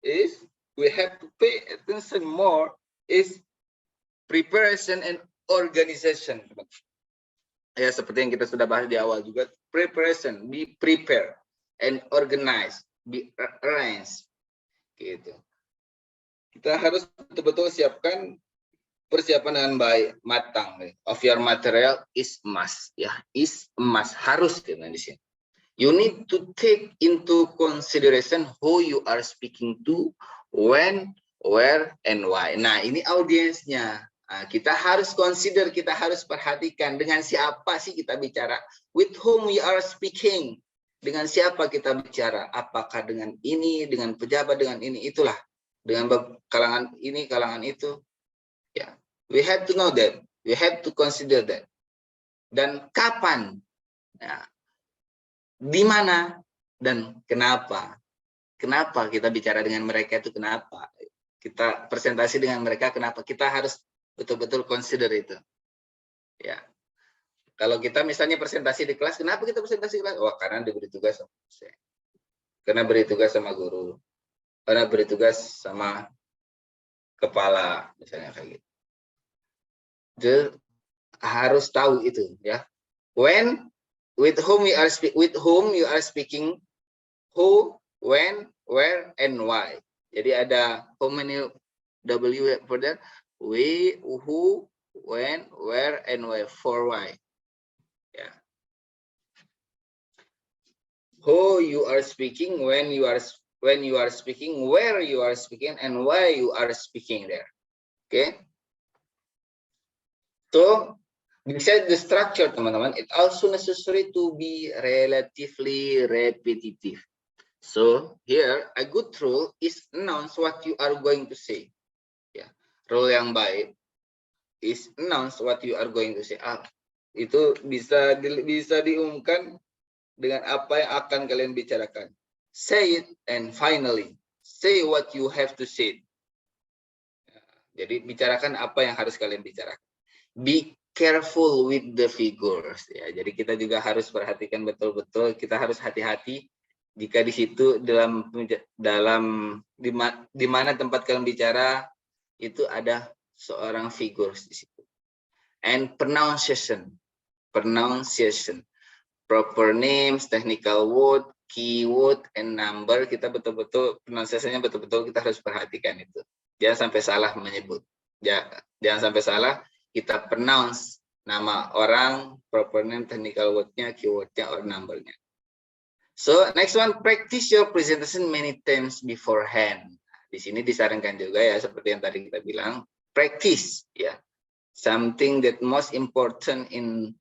is we have to pay attention more is preparation and organization. Ya, seperti yang kita sudah bahas di awal juga, preparation, be prepared, and organize, be arranged, Gitu. Kita harus betul-betul siapkan persiapan dengan baik, matang. Of your material is must, ya, is must, harus kita di sini. You need to take into consideration who you are speaking to, when, where, and why. Nah, ini audiensnya. Nah, kita harus consider, kita harus perhatikan dengan siapa sih kita bicara, with whom we are speaking. Dengan siapa kita bicara? Apakah dengan ini, dengan pejabat, dengan ini, itulah. Dengan kalangan ini, kalangan itu. Ya, we have to know that. We have to consider that. Dan kapan? Nah, di mana dan kenapa? Kenapa kita bicara dengan mereka itu kenapa? Kita presentasi dengan mereka kenapa? Kita harus betul-betul consider itu. Ya. Kalau kita misalnya presentasi di kelas, kenapa kita presentasi di kelas? Oh, karena diberi tugas sama dosen. Karena beri tugas sama guru. Karena beri tugas sama kepala, misalnya kayak gitu. Jadi, harus tahu itu, ya. When, with whom you are speaking, who, when, where, and why. Jadi ada how many W for that? We, who, when, where, and why, for why. Yeah. Who you are speaking, when you are speaking, where you are speaking, and why you are speaking there. Okay. So, besides the structure, teman-teman, it also necessary to be relatively repetitive. So here, a good rule is announce what you are going to say. Ya, rule yang baik is announce what you are going to say. Itu bisa diumumkan dengan apa yang akan kalian bicarakan. Say it and finally say what you have to say. Jadi bicarakan apa yang harus kalian bicarakan. Be careful with the figures. Ya, jadi kita juga harus perhatikan betul-betul. Kita harus hati-hati jika di situ di mana tempat kalian bicara itu ada seorang figures di situ. And pronunciation, proper names, technical word, keyword, and number. Kita betul-betul pronunciation-nya betul-betul kita harus perhatikan itu. Jangan sampai salah menyebut. Jangan sampai salah kita pronounce nama orang, proper name, technical word-nya, keyword-nya, or number-nya. So, next one, practice your presentation many times beforehand. Di sini disarankan juga ya, seperti yang tadi kita bilang, practice, ya. Something that most important in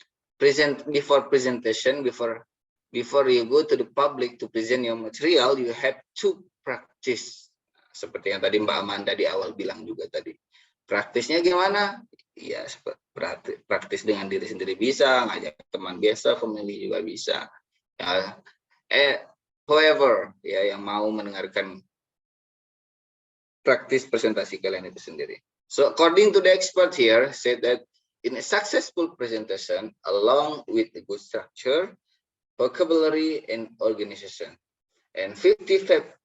before presentation, before you go to the public to present your material, you have to practice. Seperti yang tadi Mbak Amanda di awal bilang juga tadi. Praktisnya gimana? Ya, praktis dengan diri sendiri bisa, ngajak teman biasa, family juga bisa. Ya, whoever ya yang mau mendengarkan praktis presentasi kalian itu sendiri. So according to the expert here said that in a successful presentation along with a good structure, vocabulary, and organization, and 55%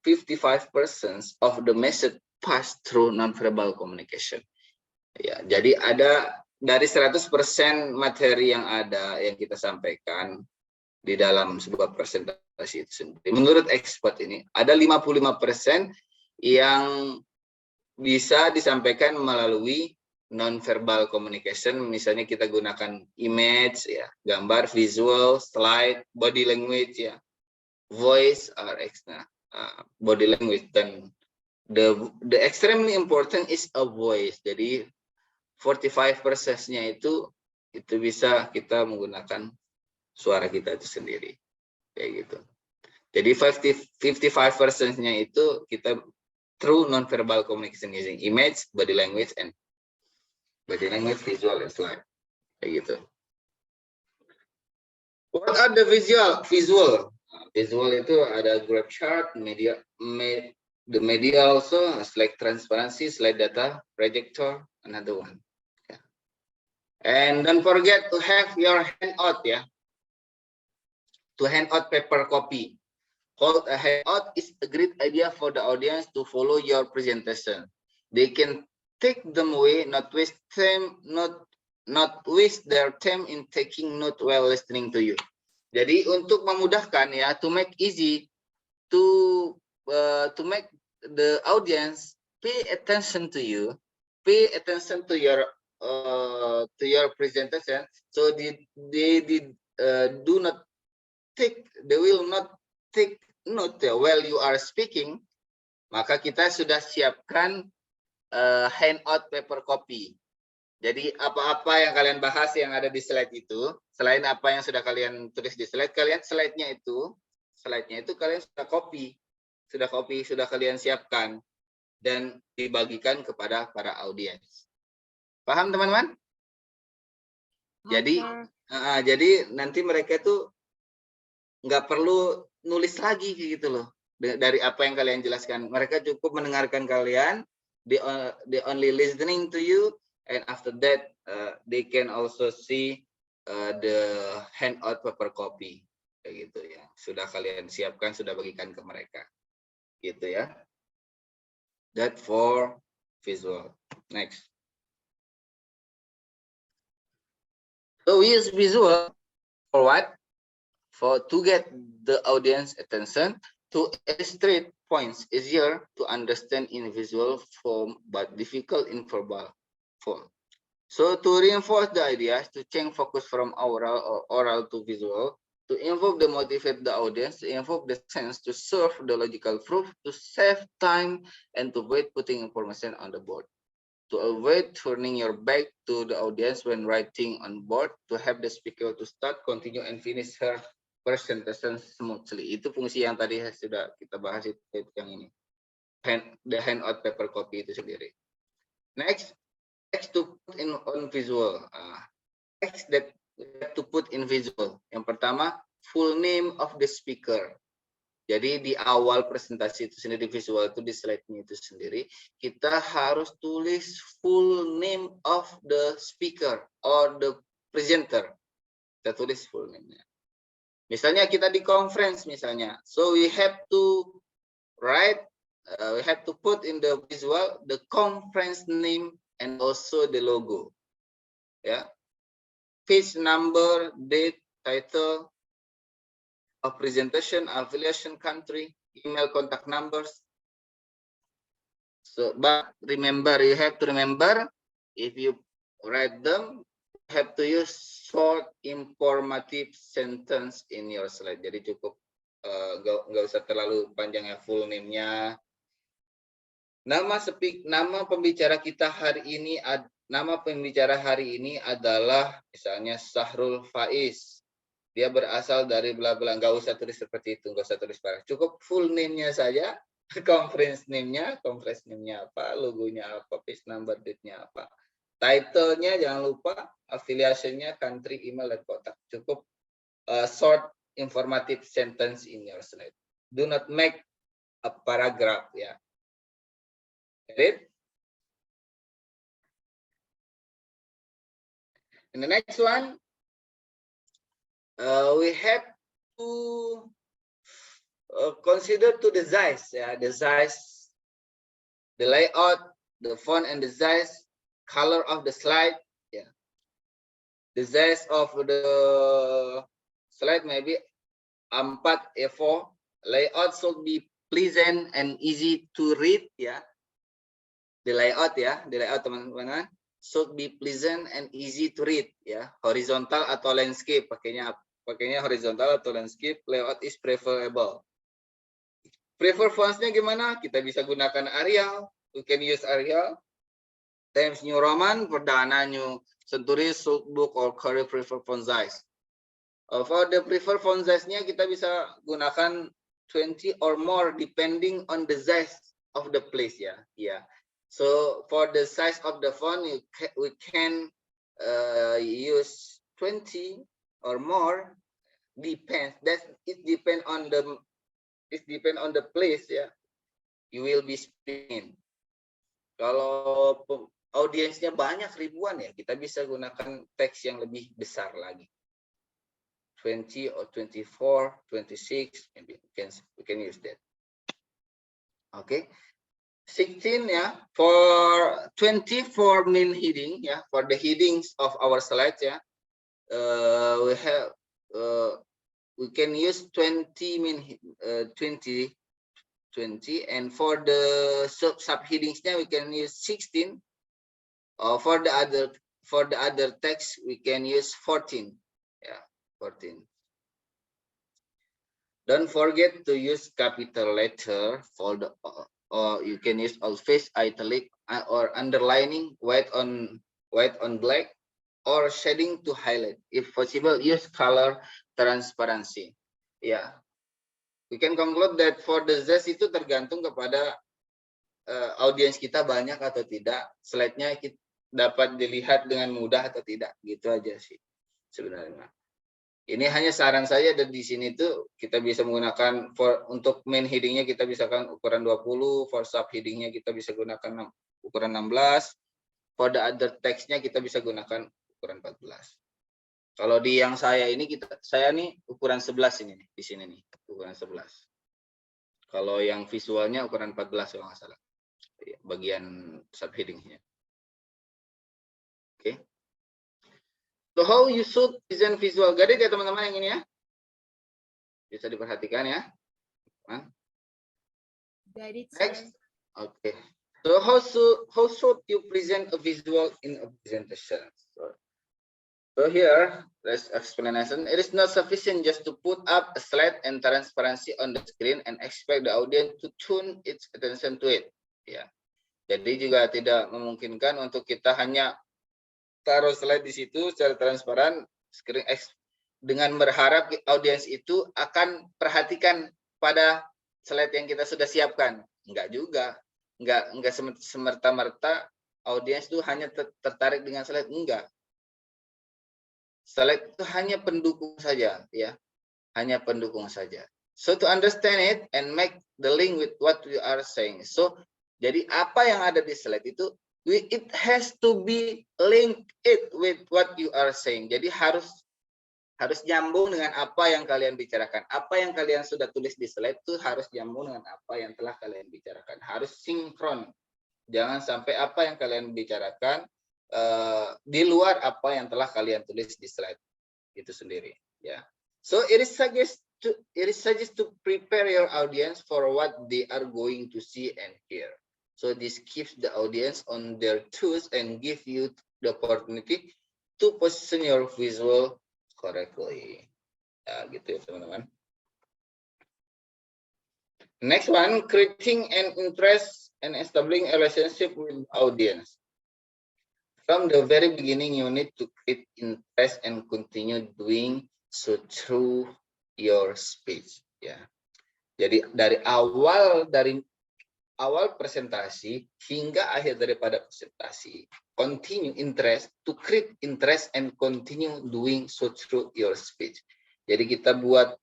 of the message pass through nonverbal communication. Ya, jadi ada dari 100% materi yang ada yang kita sampaikan di dalam sebuah presentasi itu sendiri. Menurut expert ini, ada 55% yang bisa disampaikan melalui non-verbal communication. Misalnya kita gunakan image, ya, gambar, visual, slide, body language, ya, voice, or extra body language. Dan the extremely important is a voice. Jadi 45%-nya itu bisa kita menggunakan suara kita itu sendiri, kayak gitu. Jadi 55%-nya itu kita through non-verbal communication using image, body language, visual, and slide, kayak gitu. What are the visual? Visual itu ada graph chart, the media also, like transparency, slide data, projector, another one. Yeah. And don't forget to have your handout, ya. To hand out paper copy. Called a handout is a great idea for the audience to follow your presentation. They can take them away, not waste their time in taking note while listening to you. Jadi untuk memudahkan ya, to make easy to make the audience pay attention to you, pay attention to your presentation, so they do not take, they will not take note while you are speaking, maka kita sudah siapkan handout paper copy. Jadi apa-apa yang kalian bahas yang ada di slide itu, selain apa yang sudah kalian tulis di slide, slide-nya itu kalian sudah copy, sudah kalian siapkan dan dibagikan kepada para audiens. Paham teman-teman? Jadi nanti mereka tuh nggak perlu nulis lagi gitu loh dari apa yang kalian jelaskan. Mereka cukup mendengarkan kalian, they only listening to you, and after that they can also see the handout paper copy kayak gitu ya. Sudah kalian siapkan, sudah bagikan ke mereka. Gitu ya. That for visual. Next. So we use visual for what? To get the audience attention, to illustrate points easier to understand in visual form but difficult in verbal form. So to reinforce the ideas, to change focus from oral to visual, to invoke the motivate the audience, to invoke the sense, to serve the logical proof, to save time, and to avoid putting information on the board. To avoid turning your back to the audience when writing on board, to have the speaker to start, continue, and finish her presentation smoothly. Itu fungsi yang tadi sudah kita bahas itu yang ini. The handout paper copy itu sendiri. Next to put in on visual. Next that to put in visual. Yang pertama, full name of the speaker. Jadi di awal presentasi itu sendiri, visual itu di slide-nya itu sendiri, kita harus tulis full name of the speaker or the presenter. Kita tulis full name-nya. Misalnya kita di conference misalnya, so we have to write, we have to put in the visual the conference name and also the logo. Ya, page number, date, title of presentation, affiliation, country, email, contact numbers. So, but remember, you have to remember, if you write them, you have to use short informative sentence in your slide. Jadi cukup nggak usah terlalu panjang ya, full name-nya. Nama pembicara kita hari ini, nama pembicara hari ini adalah misalnya Sahrul Faiz. Dia berasal dari bla bla, nggak usah tulis seperti itu, nggak usah tulis parah. Cukup full name-nya saja, conference name-nya apa, logonya apa, page number, date-nya apa. Title-nya jangan lupa, affiliation-nya, country, email, dan kontak. Cukup short informative sentence in your slide. Do not make a paragraph ya. Get it? And the next one, we have to consider to the size, the size, the layout, the font and the size, color of the slide, the size of the slide maybe 4 A4. Layout should be pleasant and easy to read, The layout the layout teman-teman should be pleasant and easy to read, Horizontal atau landscape, pakainya horizontal atau landscape, layout is preferable. Prefer fonts-nya gimana? Kita bisa gunakan Arial, we can use Arial, Times New Roman, Perdana New Century, Book or Curry prefer font size. For the prefer font size-nya kita bisa gunakan 20 or more depending on the size of the place, So for the size of the font, we can use 20 or more. Depends. It depend on the place you will be speaking. Kalau audiensnya banyak ribuan kita bisa gunakan teks yang lebih besar lagi. 20 or 24, 26, maybe we can use that. Okay. 16 for 24 main heading for the headings of our slides we can use 20 20, and for the subheadingsnya we can use 16. For the other text we can use 14. Yeah, 14. Don't forget to use capital letter for the, or you can use always italic or underlining white on black, or shading to highlight. If possible, use color transparency. Yeah, we can conclude that for the ZES itu tergantung kepada audiens kita banyak atau tidak, slide-nya dapat dilihat dengan mudah atau tidak, gitu aja sih sebenarnya. Ini hanya saran saya, dan di sini tuh kita bisa menggunakan untuk main headingnya kita bisa kan ukuran 20, for sub headingnya kita bisa gunakan ukuran 16, for the other text-nya kita bisa gunakan ukuran 14. Kalau di yang saya ini saya nih ukuran 11 ini nih, di sini nih ukuran 11. Kalau yang visualnya ukuran 14 kalau nggak salah, bagian sub headingnya. Oke. So how you should present visual. Got it ya teman-teman yang ini ya? Bisa diperhatikan ya. Got it, Next. sir. Okay. So how should you present a visual in a presentation? So here, let's explanation. It is not sufficient just to put up a slide and transparency on the screen and expect the audience to tune its attention to it. Ya. Jadi juga tidak memungkinkan untuk kita hanya taruh slide di situ secara transparan, screen dengan berharap audiens itu akan perhatikan pada slide yang kita sudah siapkan. Enggak juga, enggak semerta-merta audiens itu hanya tertarik dengan slide, enggak. Slide itu hanya pendukung saja, ya, hanya pendukung saja. So to understand it and make the link with what we are saying. So jadi apa yang ada di slide itu it has to be linked it with what you are saying. Jadi harus nyambung dengan apa yang kalian bicarakan. Apa yang kalian sudah tulis di slide itu harus nyambung dengan apa yang telah kalian bicarakan. Harus sinkron. Jangan sampai apa yang kalian bicarakan di luar apa yang telah kalian tulis di slide itu sendiri. Ya. So it is suggest to prepare your audience for what they are going to see and hear. So this keeps the audience on their toes and give you the opportunity to position your visual correctly. Ya, gitu ya teman-teman. Next one, creating an interest and establishing a relationship with audience. From the very beginning, you need to create interest and continue doing so through your speech. Ya. Jadi dari awal presentasi hingga akhir daripada presentasi, continue interest, to create interest and continue doing so through your speech. Jadi kita buat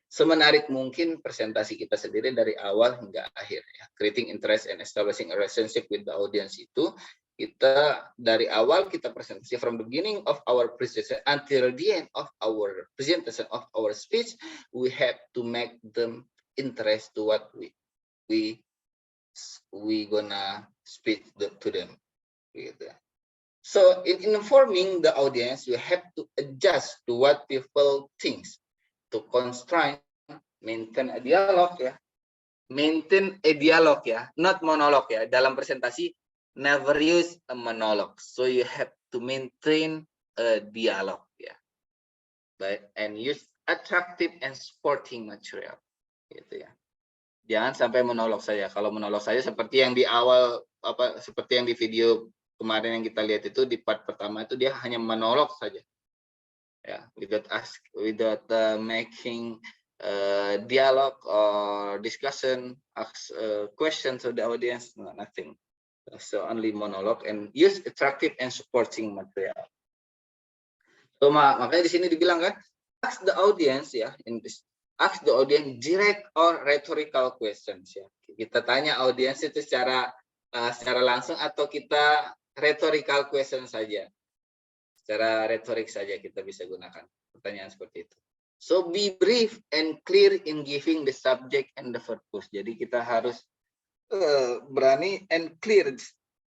semenarik mungkin presentasi kita sendiri dari awal hingga akhir. Ya. Creating interest and establishing a relationship with the audience itu kita dari awal kita presentasi, from the beginning of our presentation until the end of our presentation of our speech, we have to make them interest to what we gonna speak to them. Gitu. So in informing the audience, you have to adjust to what people think, to constrain, maintain a dialogue ya, not monologue ya. Dalam presentasi never use a monologue, so you have to maintain a dialogue ya, and use attractive and supporting material, gitu ya. Jangan sampai monolog saja. Kalau monolog saja seperti yang di awal seperti yang di video kemarin yang kita lihat itu di part pertama itu dia hanya monolog saja. Ya, without making dialogue or discussion, ask question to the audience, no, nothing. So only monologue and use attractive and supporting material. So makanya di sini dibilang kan, ask the audience ya, ask the audience direct or rhetorical questions ya. Kita tanya audiens itu secara langsung atau kita rhetorical question saja. Secara retorik saja kita bisa gunakan pertanyaan seperti itu. So be brief and clear in giving the subject and the purpose. Jadi kita harus berani and clear,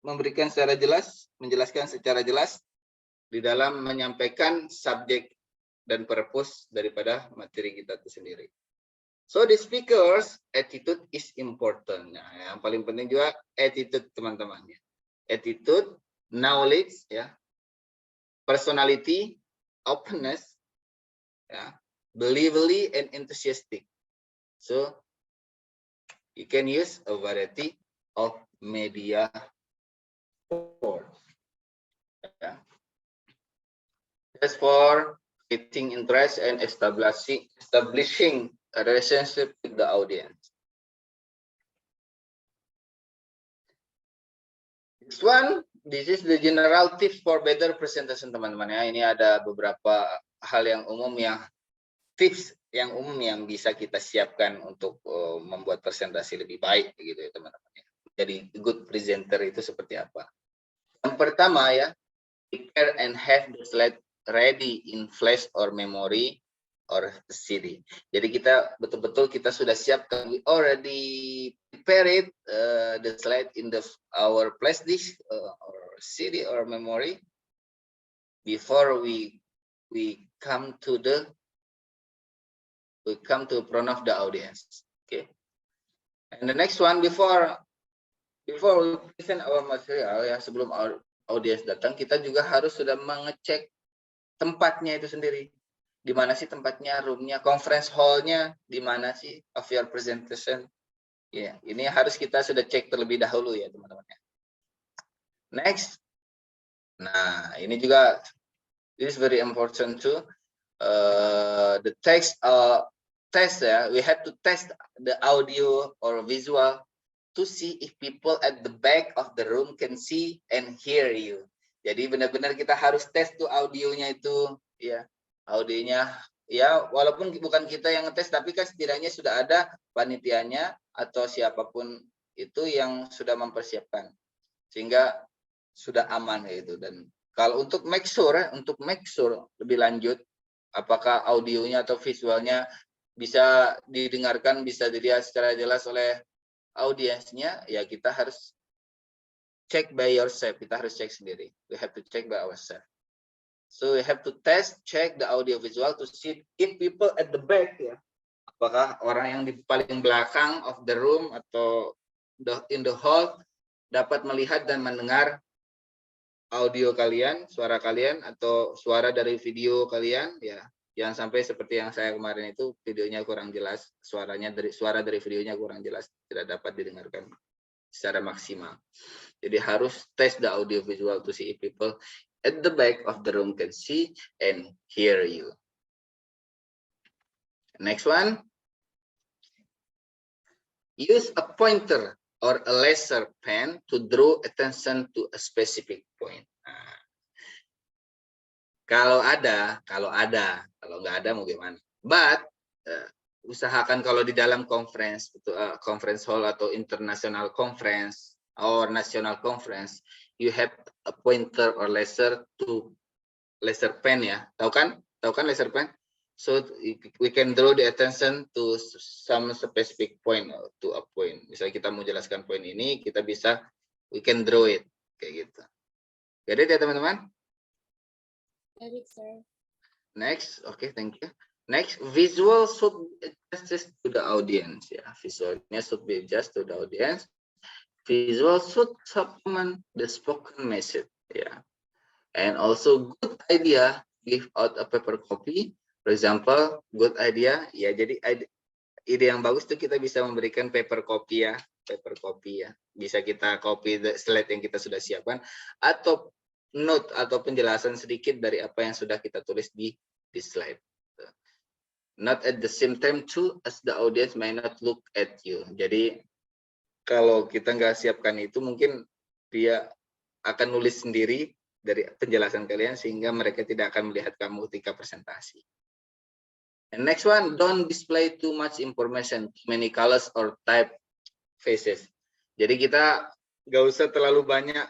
memberikan secara jelas, menjelaskan secara jelas di dalam menyampaikan subjek dan purpose daripada materi kita itu sendiri. So the speakers attitude is important. Nah, yang paling penting juga attitude teman-teman ya. Attitude, knowledge ya, personality, openness, ya, believably and enthusiastic. So you can use a variety of media forms. Ya. As for creating interest and establishing a relationship with the audience. This is the general tips for better presentation teman-teman ya. Ini ada beberapa hal yang umum yang tips yang umum yang bisa kita siapkan untuk membuat presentasi lebih baik gitu ya teman-teman ya. Jadi good presenter itu seperti apa? Yang pertama ya, prepare and have the slide ready in flash or memory or CD. Jadi kita betul-betul kita sudah siapkan, we already prepared the slide in our flash disk or CD or memory before we come to front of the audience. Okay. And the next one, before we present our material ya, sebelum audience datang, kita juga harus sudah mengecek tempatnya itu sendiri. Di mana sih tempatnya, roomnya, conference hall-nya, di mana sih of your presentation. Ya, ini harus kita sudah cek terlebih dahulu ya teman-teman. Next. Nah, ini juga this is very important too. The test ya, we have to test the audio or visual to see if people at the back of the room can see and hear you. Jadi benar-benar kita harus tes tuh audionya itu ya. Audionya ya, walaupun bukan kita yang ngetes, tapi kan setidaknya sudah ada panitianya atau siapapun itu yang sudah mempersiapkan sehingga sudah aman gitu. Dan kalau untuk make sure lebih lanjut apakah audionya atau visualnya bisa didengarkan, bisa dilihat secara jelas oleh audiensnya, ya kita harus check by yourself, kita harus cek sendiri. We have to check by ourselves. So we have to check the audio visual to see if people at the back ya, apakah orang yang di paling belakang of the room atau in the hall dapat melihat dan mendengar audio kalian, suara kalian atau suara dari video kalian ya. Jangan sampai seperti yang saya kemarin itu videonya kurang jelas, suara dari videonya kurang jelas, tidak dapat didengarkan secara maksimal. Jadi harus tes the audio visual to see if people at the back of the room can see and hear you. Next one. Use a pointer or a laser pen to draw attention to a specific point. Nah, kalau nggak ada mau gimana? But usahakan kalau di dalam conference hall atau international conference or national conference, you have a pointer or laser pen ya. Tahu kan laser pen? So we can draw the attention to some specific point, to a point. Misalnya kita mau jelaskan poin ini, kita bisa we can draw it kayak gitu. Get it ya teman-teman? Get it, sir. Next, okay, thank you. Next, visual should be adjusted to the audience. Ya, visualnya should be adjusted to the audience. Visual should supplement the spoken message. Ya, and also good idea give out a paper copy. For example, good idea. Ya, jadi ide yang bagus tuh kita bisa memberikan paper copy ya, Bisa kita copy the slide yang kita sudah siapkan atau note atau penjelasan sedikit dari apa yang sudah kita tulis di slide. Not at the same time too, as the audience may not look at you. Jadi kalau kita nggak siapkan itu, mungkin dia akan nulis sendiri dari penjelasan kalian sehingga mereka tidak akan melihat kamu ketika presentasi. And next one, don't display too much information, too many colors or type faces. Jadi kita nggak usah terlalu banyak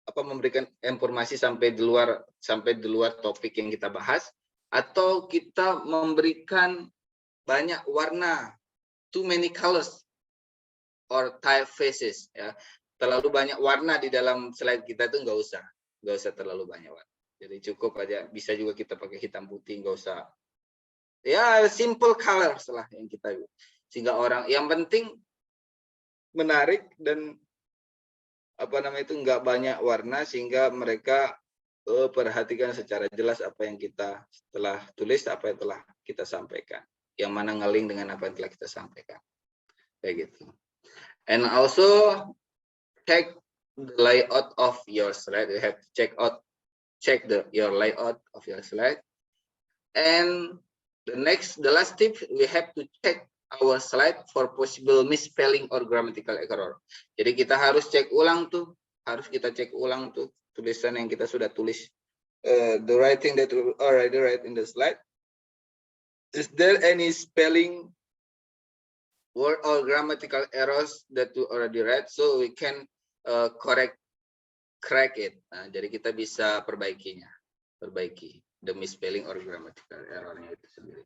memberikan informasi sampai di luar topik yang kita bahas, atau kita memberikan banyak warna, too many colors or typefaces ya. Terlalu banyak warna di dalam slide kita itu nggak usah terlalu banyak warna. Jadi cukup aja, bisa juga kita pakai hitam putih, nggak usah ya simple colors lah yang kita, sehingga orang yang penting menarik dan apa namanya itu nggak banyak warna, sehingga mereka perhatikan secara jelas apa yang kita telah tulis, apa yang telah kita sampaikan, yang mana ngeling dengan apa yang telah kita sampaikan, kayak gitu. And also check the layout of your slide. You have to check your layout of your slide. And the last tip, we have to check our slide for possible misspelling or grammatical error. Jadi kita harus cek ulang tuh, tulisan yang kita sudah tulis, the writing that we already write in the slide. Is there any spelling word or grammatical errors that we already read, so we can correct it. Nah, jadi kita bisa perbaiki the misspelling or grammatical errornya itu sendiri.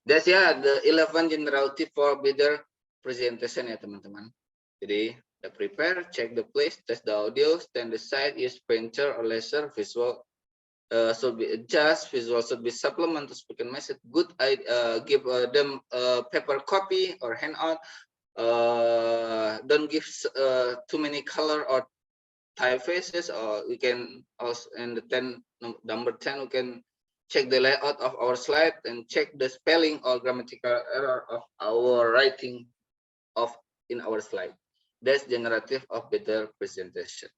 That's the 11 general tip for better presentation ya teman-teman. Jadi prepare, check the place, test the audio, stand the side, use printer or laser, visual should be adjust, visual should be supplement to spoken message. Good, give them paper copy or handout. Don't give too many color or typefaces. Or we can also in the number 10 we can check the layout of our slide and check the spelling or grammatical error of our writing in our slide. That's generative of better presentation.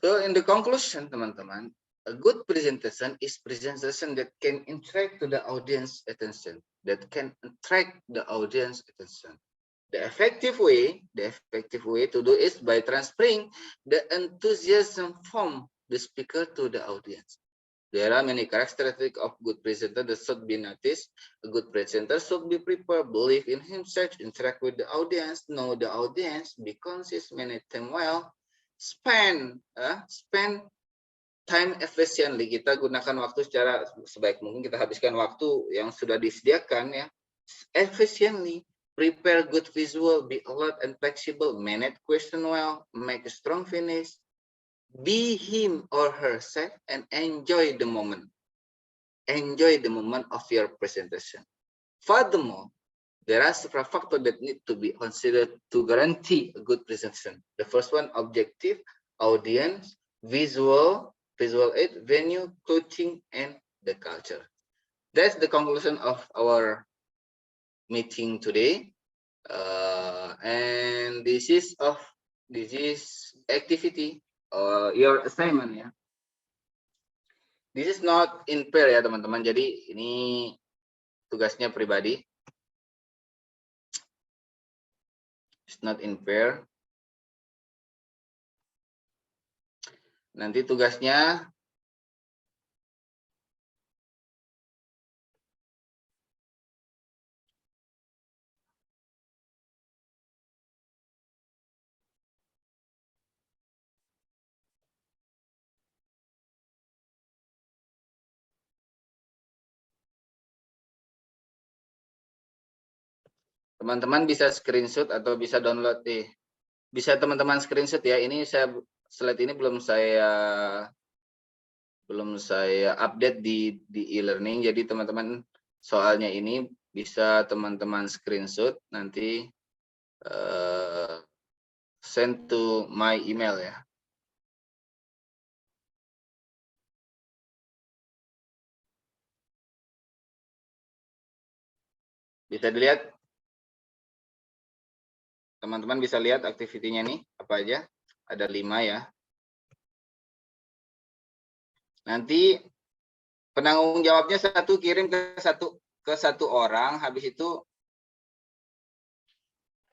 So in the conclusion, teman-teman, a good presentation is presentation that can attract to the audience attention. The effective way to do is by transferring the enthusiasm from the speaker to the audience. There are many characteristics of good presenter that should be noticed. A good presenter should be prepared, believe in himself, interact with the audience, know the audience, be conscious, manage them well, spend time efficiently. Kita gunakan waktu secara sebaik mungkin, kita habiskan waktu yang sudah disediakan ya efficiently. Prepare good visual, be alert and flexible, manage question well, make a strong finish, be him or herself, and enjoy the moment. Enjoy the moment of your presentation. Furthermore, there are several factors that need to be considered to guarantee a good presentation. The first one, objective, audience, visual aid, venue, clothing, and the culture. That's the conclusion of our meeting today. And this is activity or your assignment ya. This is not in pair ya teman-teman. Jadi ini tugasnya pribadi. It's not in pair. Nanti tugasnya teman-teman bisa screenshot atau bisa download bisa teman-teman screenshot ya. Ini slide ini belum saya update di e-learning. Jadi teman-teman soalnya ini bisa teman-teman screenshot nanti send to my email ya. Bisa dilihat. Teman-teman bisa lihat aktivitinya nih apa aja, ada 5 ya. Nanti penanggung jawabnya kirim ke satu orang, habis itu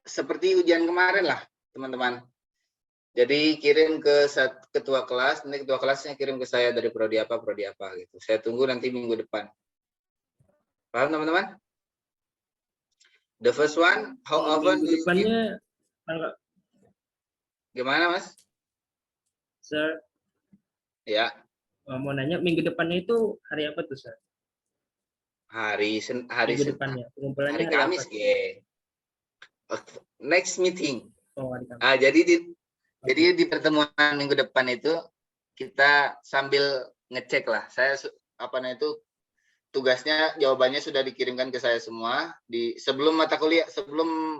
seperti ujian kemarin lah teman-teman. Jadi kirim ke ketua kelas, nanti ketua kelasnya kirim ke saya dari prodi apa gitu. Saya tunggu nanti minggu depan. Paham teman-teman? The first one, how often do you Depannya gimana Mas? Sir, Ya. mau nanya minggu depannya itu hari apa tuh, Sir? Minggu depannya. Pengumpulannya hari hari Kamis, apa? Next meeting. Oh, hari Kamis. Jadi di pertemuan minggu depan itu kita sambil ngecek lah. Saya tugasnya, jawabannya sudah dikirimkan ke saya semua di sebelum mata kuliah, sebelum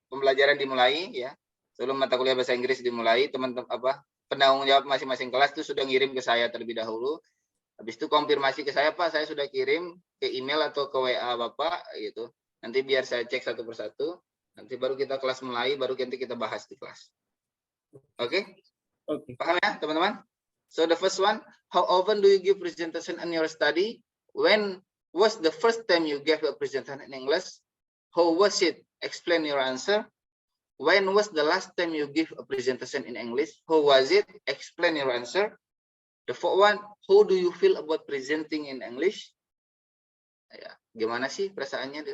pembelajaran dimulai ya. Sebelum mata kuliah bahasa Inggris dimulai, teman-teman penanggung jawab masing-masing kelas itu sudah ngirim ke saya terlebih dahulu. Habis itu konfirmasi ke saya, Pak, saya sudah kirim ke email atau ke WA Bapak gitu. Nanti biar saya cek satu persatu. Nanti baru kita kelas mulai, baru nanti kita bahas di kelas. Oke? Oke. Paham ya, teman-teman? So the first one, how often do you give presentation in your study? When was the first time you gave a presentation in English? How was it? Explain your answer. When was the last time you give a presentation in English? How was it? Explain your answer. The fourth one, how do you feel about presenting in English? Ya, gimana sih perasaannya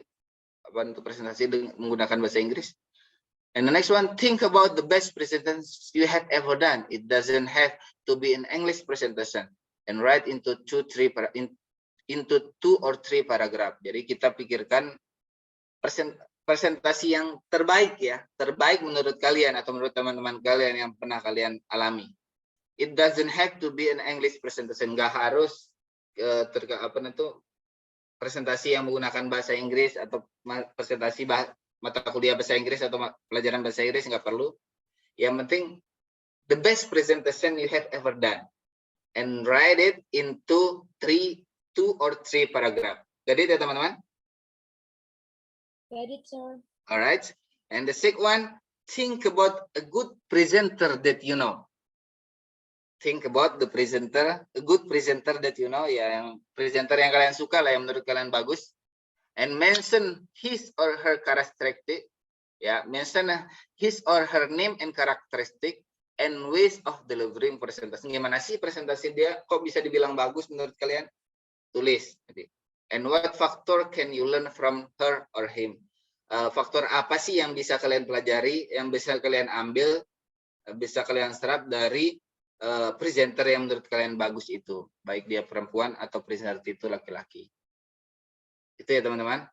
untuk presentasi menggunakan bahasa Inggris? And the next one, think about the best presentation you have ever done. It doesn't have to be an English presentation. And write into 2 or 3 paragraph. Jadi kita pikirkan presentasi yang terbaik ya, terbaik menurut kalian atau menurut teman-teman kalian yang pernah kalian alami. It doesn't have to be an English presentation. Nggak harus presentasi yang menggunakan bahasa Inggris atau presentasi mata kuliah bahasa Inggris atau pelajaran bahasa Inggris, nggak perlu. Yang penting the best presentation you have ever done and write it into 2 or 3 paragraph. Jadi ya teman-teman. Get it, sir. Alright. And the second one, think about a good presenter that you know. Think about the presenter, a good presenter that you know, ya, yang presenter yang kalian suka lah, yang menurut kalian bagus. And mention his or her characteristic, ya, mention his or her name and characteristic and ways of delivering presentation. Gimana sih presentasi dia? Kok bisa dibilang bagus menurut kalian? Tulis. And what factor can you learn from her or him? Faktor apa sih yang bisa kalian pelajari, yang bisa kalian ambil, bisa kalian serap dari presenter yang menurut kalian bagus itu, baik dia perempuan atau presenter itu laki-laki. Itu ya teman-teman.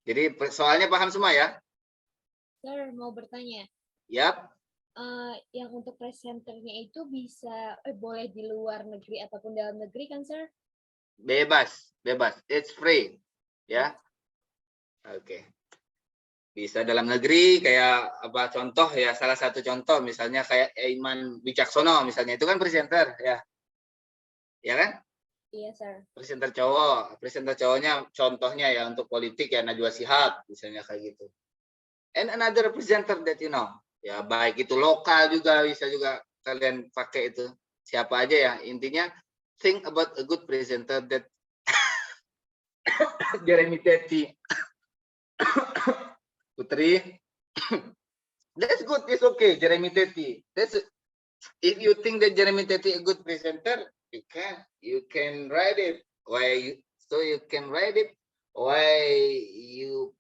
Jadi soalnya paham semua ya? Sir, mau bertanya. Yap. Yang untuk presenternya itu bisa boleh di luar negeri ataupun dalam negeri kan, sir? Bebas, bebas. It's free. Ya. Oke. Bisa dalam negeri, kayak apa contoh ya, salah satu contoh misalnya kayak Iman Wicaksono misalnya, itu kan presenter ya. Ya kan? Iya, sir. Presenter cowok, presenter cowoknya contohnya ya untuk politik ya Najwa Shihab misalnya kayak gitu. And another presenter that you know. Ya baik itu lokal juga bisa juga kalian pakai itu. Siapa aja ya, intinya think about a good presenter that Jeremy Teti. Putri. That's good, it's okay, Jeremy Teti. If you think that Jeremy Teti a good presenter, you can write it. You can write it why you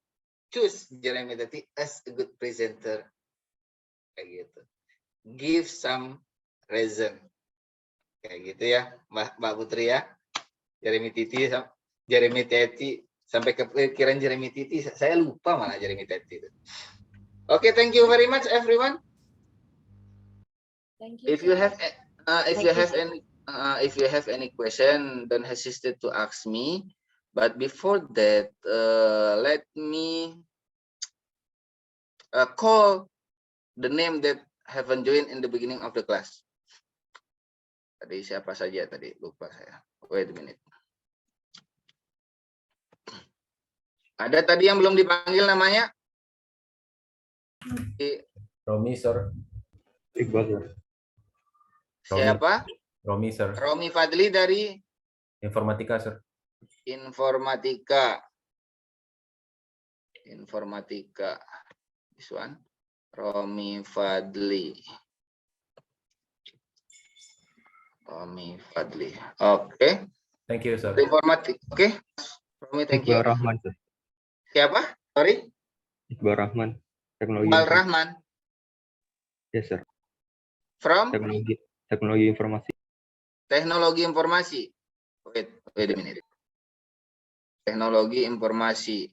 choose Jeremy Teti as a good presenter. Kayak gitu. Give some reason. Kayak gitu ya, Mbak Putri ya. Jeremy Teti sampai kepikiran Jeremy Teti, saya lupa malah Jeremy Teti. Okay, thank you very much everyone. Thank you. If you have any question, don't hesitate to ask me. But before that, let me call the name that haven't joined in the beginning of the class. Tadi siapa saja tadi? Lupa saya. Wait a minute. Ada tadi yang belum dipanggil namanya? Romi, sir. Iqbal, sir. Siapa? Romi, sir. Romi Fadli dari Informatika, sir. Informatika. This one. Romi Fadli. Oke. Thank you, sir. Informatika. Oke. Romi, thank you. Iqbal Rahman, sir. Siapa? Sorry. Iqbal Rahman. Teknologi. Iqbal Rahman. Yes, sir. From Teknologi informasi. Teknologi informasi. Wait a minute. Teknologi informasi.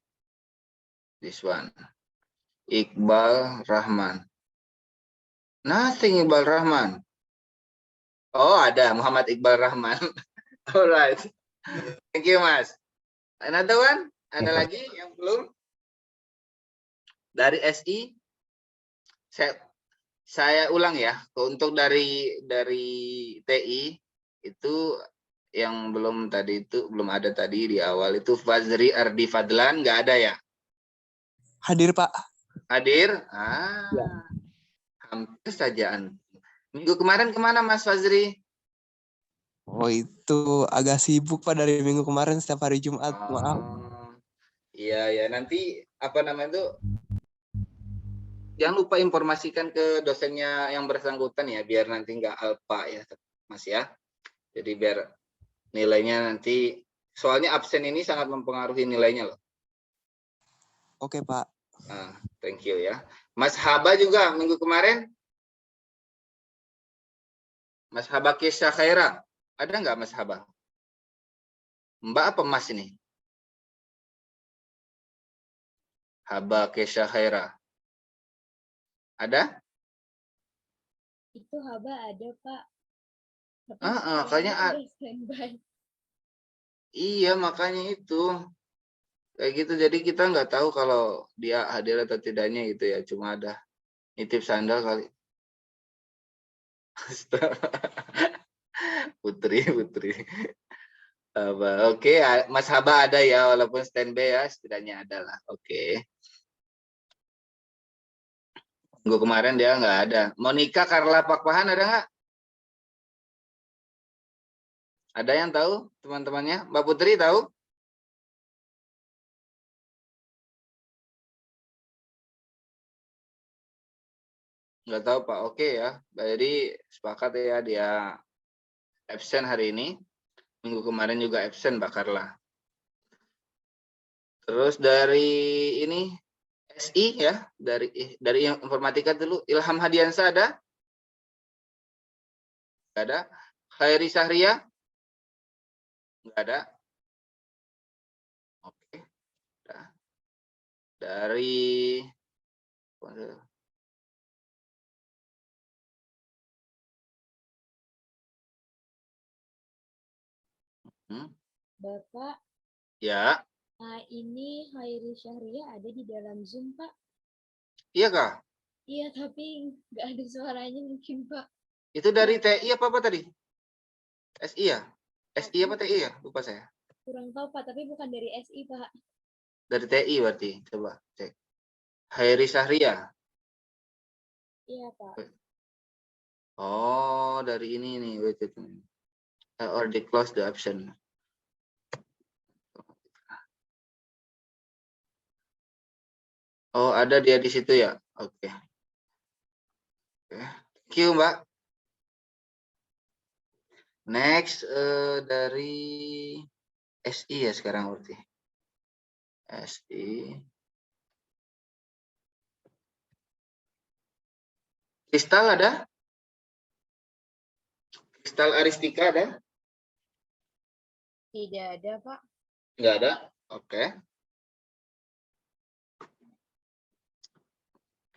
This one. Iqbal Rahman. Nothing Iqbal Rahman. Oh, ada Muhammad Iqbal Rahman. Alright. Thank you, Mas. Another one? Ada Ya, Pak. lagi yang belum? Dari SI, saya ulang ya. Untuk dari TI itu yang belum tadi itu belum ada tadi di awal itu Fazri Ardi Fadlan nggak ada ya? Hadir, Pak. Hadir? Hampir saja. Minggu kemarin kemana Mas Fazri? Oh, itu agak sibuk, Pak, dari minggu kemarin setiap hari Jumat. Maaf. Iya ya, nanti apa namanya itu? Jangan lupa informasikan ke dosennya yang bersangkutan ya, biar nanti nggak alpa ya, Mas ya. Jadi biar nilainya nanti, soalnya absen ini sangat mempengaruhi nilainya loh. Oke, Pak. Thank you ya. Mas Haba juga minggu kemarin. Mas Haba Kesha Khaira. Ada nggak Mas Haba? Mbak apa Mas ini? Haba Kesha Khaira. Ada? Itu Haba ada, Pak. Tapi Kayaknya udah standby. iya makanya itu. Kayak gitu, jadi kita nggak tahu kalau dia hadir atau tidaknya gitu ya. Cuma ada nitip sandal kali. Putri. Oke, Mas Haba ada ya, walaupun standby ya, setidaknya ada lah. Oke. Minggu kemarin dia nggak ada. Monica Carla Pakpahan ada nggak? Ada yang tahu teman-temannya? Mbak Putri tahu? Nggak tahu Pak. Oke ya. Jadi sepakat ya dia absen hari ini. Minggu kemarin juga absen Mbak Carla. Terus dari ini SI ya, dari informatika dulu. Ilham Hadiansa ada? Nggak ada. Khairi Sahria? Nggak ada. Oke. Nah, dari Bapak, ya. ini Hairi Syahria ada di dalam Zoom, Pak. Iya Kak? Iya, tapi nggak ada suaranya mungkin, Pak. Itu dari TI apa tadi? SI ya? SI apa TI ya? Lupa saya. Kurang tahu, Pak, tapi bukan dari SI, Pak. Dari TI berarti. Coba cek. Hairi Sahria. Iya, Pak. Oh, dari ini nih. Wait. Or they close the option. Oh, ada dia di situ ya? Oke. Thank you, Mbak. Next, dari SI ya sekarang berarti. SI. Kristal ada? Kristal Aristika ada? Tidak ada, Pak. Nggak ada? Oke.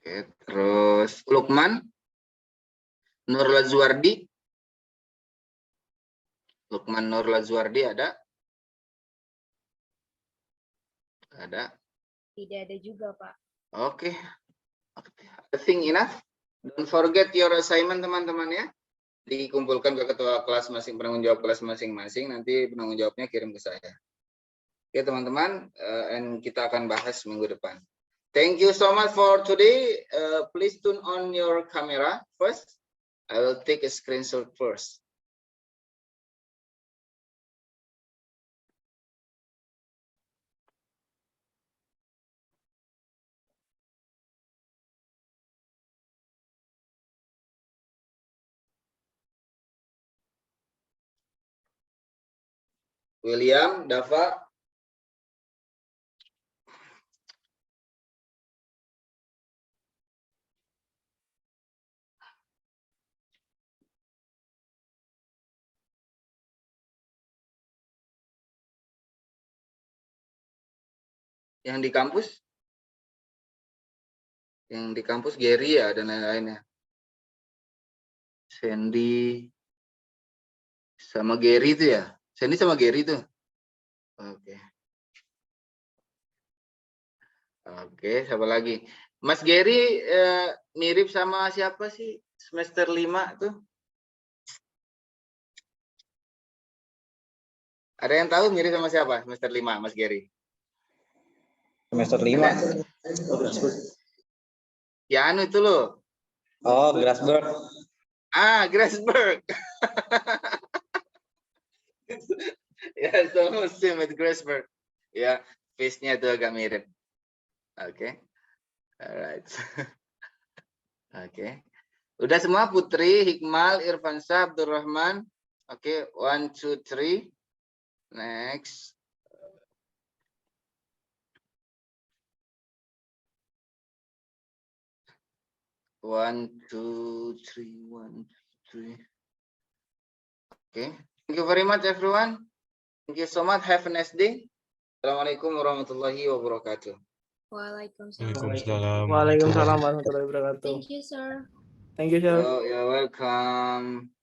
Oke, terus Lukman? Nur Lazuardi? Lukman Nur Lazuardi ada? Ada. Tidak ada juga, Pak. Oke. I think enough. Don't forget your assignment, teman-teman ya. Dikumpulkan ke ketua kelas penanggung jawab kelas masing-masing. Nanti penanggung jawabnya kirim ke saya. Oke, teman-teman. And kita akan bahas minggu depan. Thank you so much for today. Please turn on your camera first. I will take a screenshot first. William, Dava. Yang di kampus? Yang di kampus Gary ya dan lain-lainnya. Sandy sama Gary itu ya? Sandy sama Gary itu? Oke, siapa lagi? Mas Gary mirip sama siapa sih semester 5 tuh? Ada yang tahu mirip sama siapa semester 5, Mas Gary? Semester 5. Ya anu itu loh. Oh, Grasberg. Ah, Grasberg. Ya, so same with Grasberg. Ya, face-nya itu agak mirip. Oke. Alright. Oke. Udah semua Putri, Hikmal, Irfansyah, Abdurrahman. Oke, 1, 2, 3. Next. One, two, three, 1, 2, 3. Okay. Thank you very much, everyone. Thank you so much. Have a nice day. Assalamualaikum warahmatullahi wabarakatuh. Waalaikumsalam. Waalaikumsalam warahmatullahi wabarakatuh. Thank you, sir. Thank you, sir. You're welcome.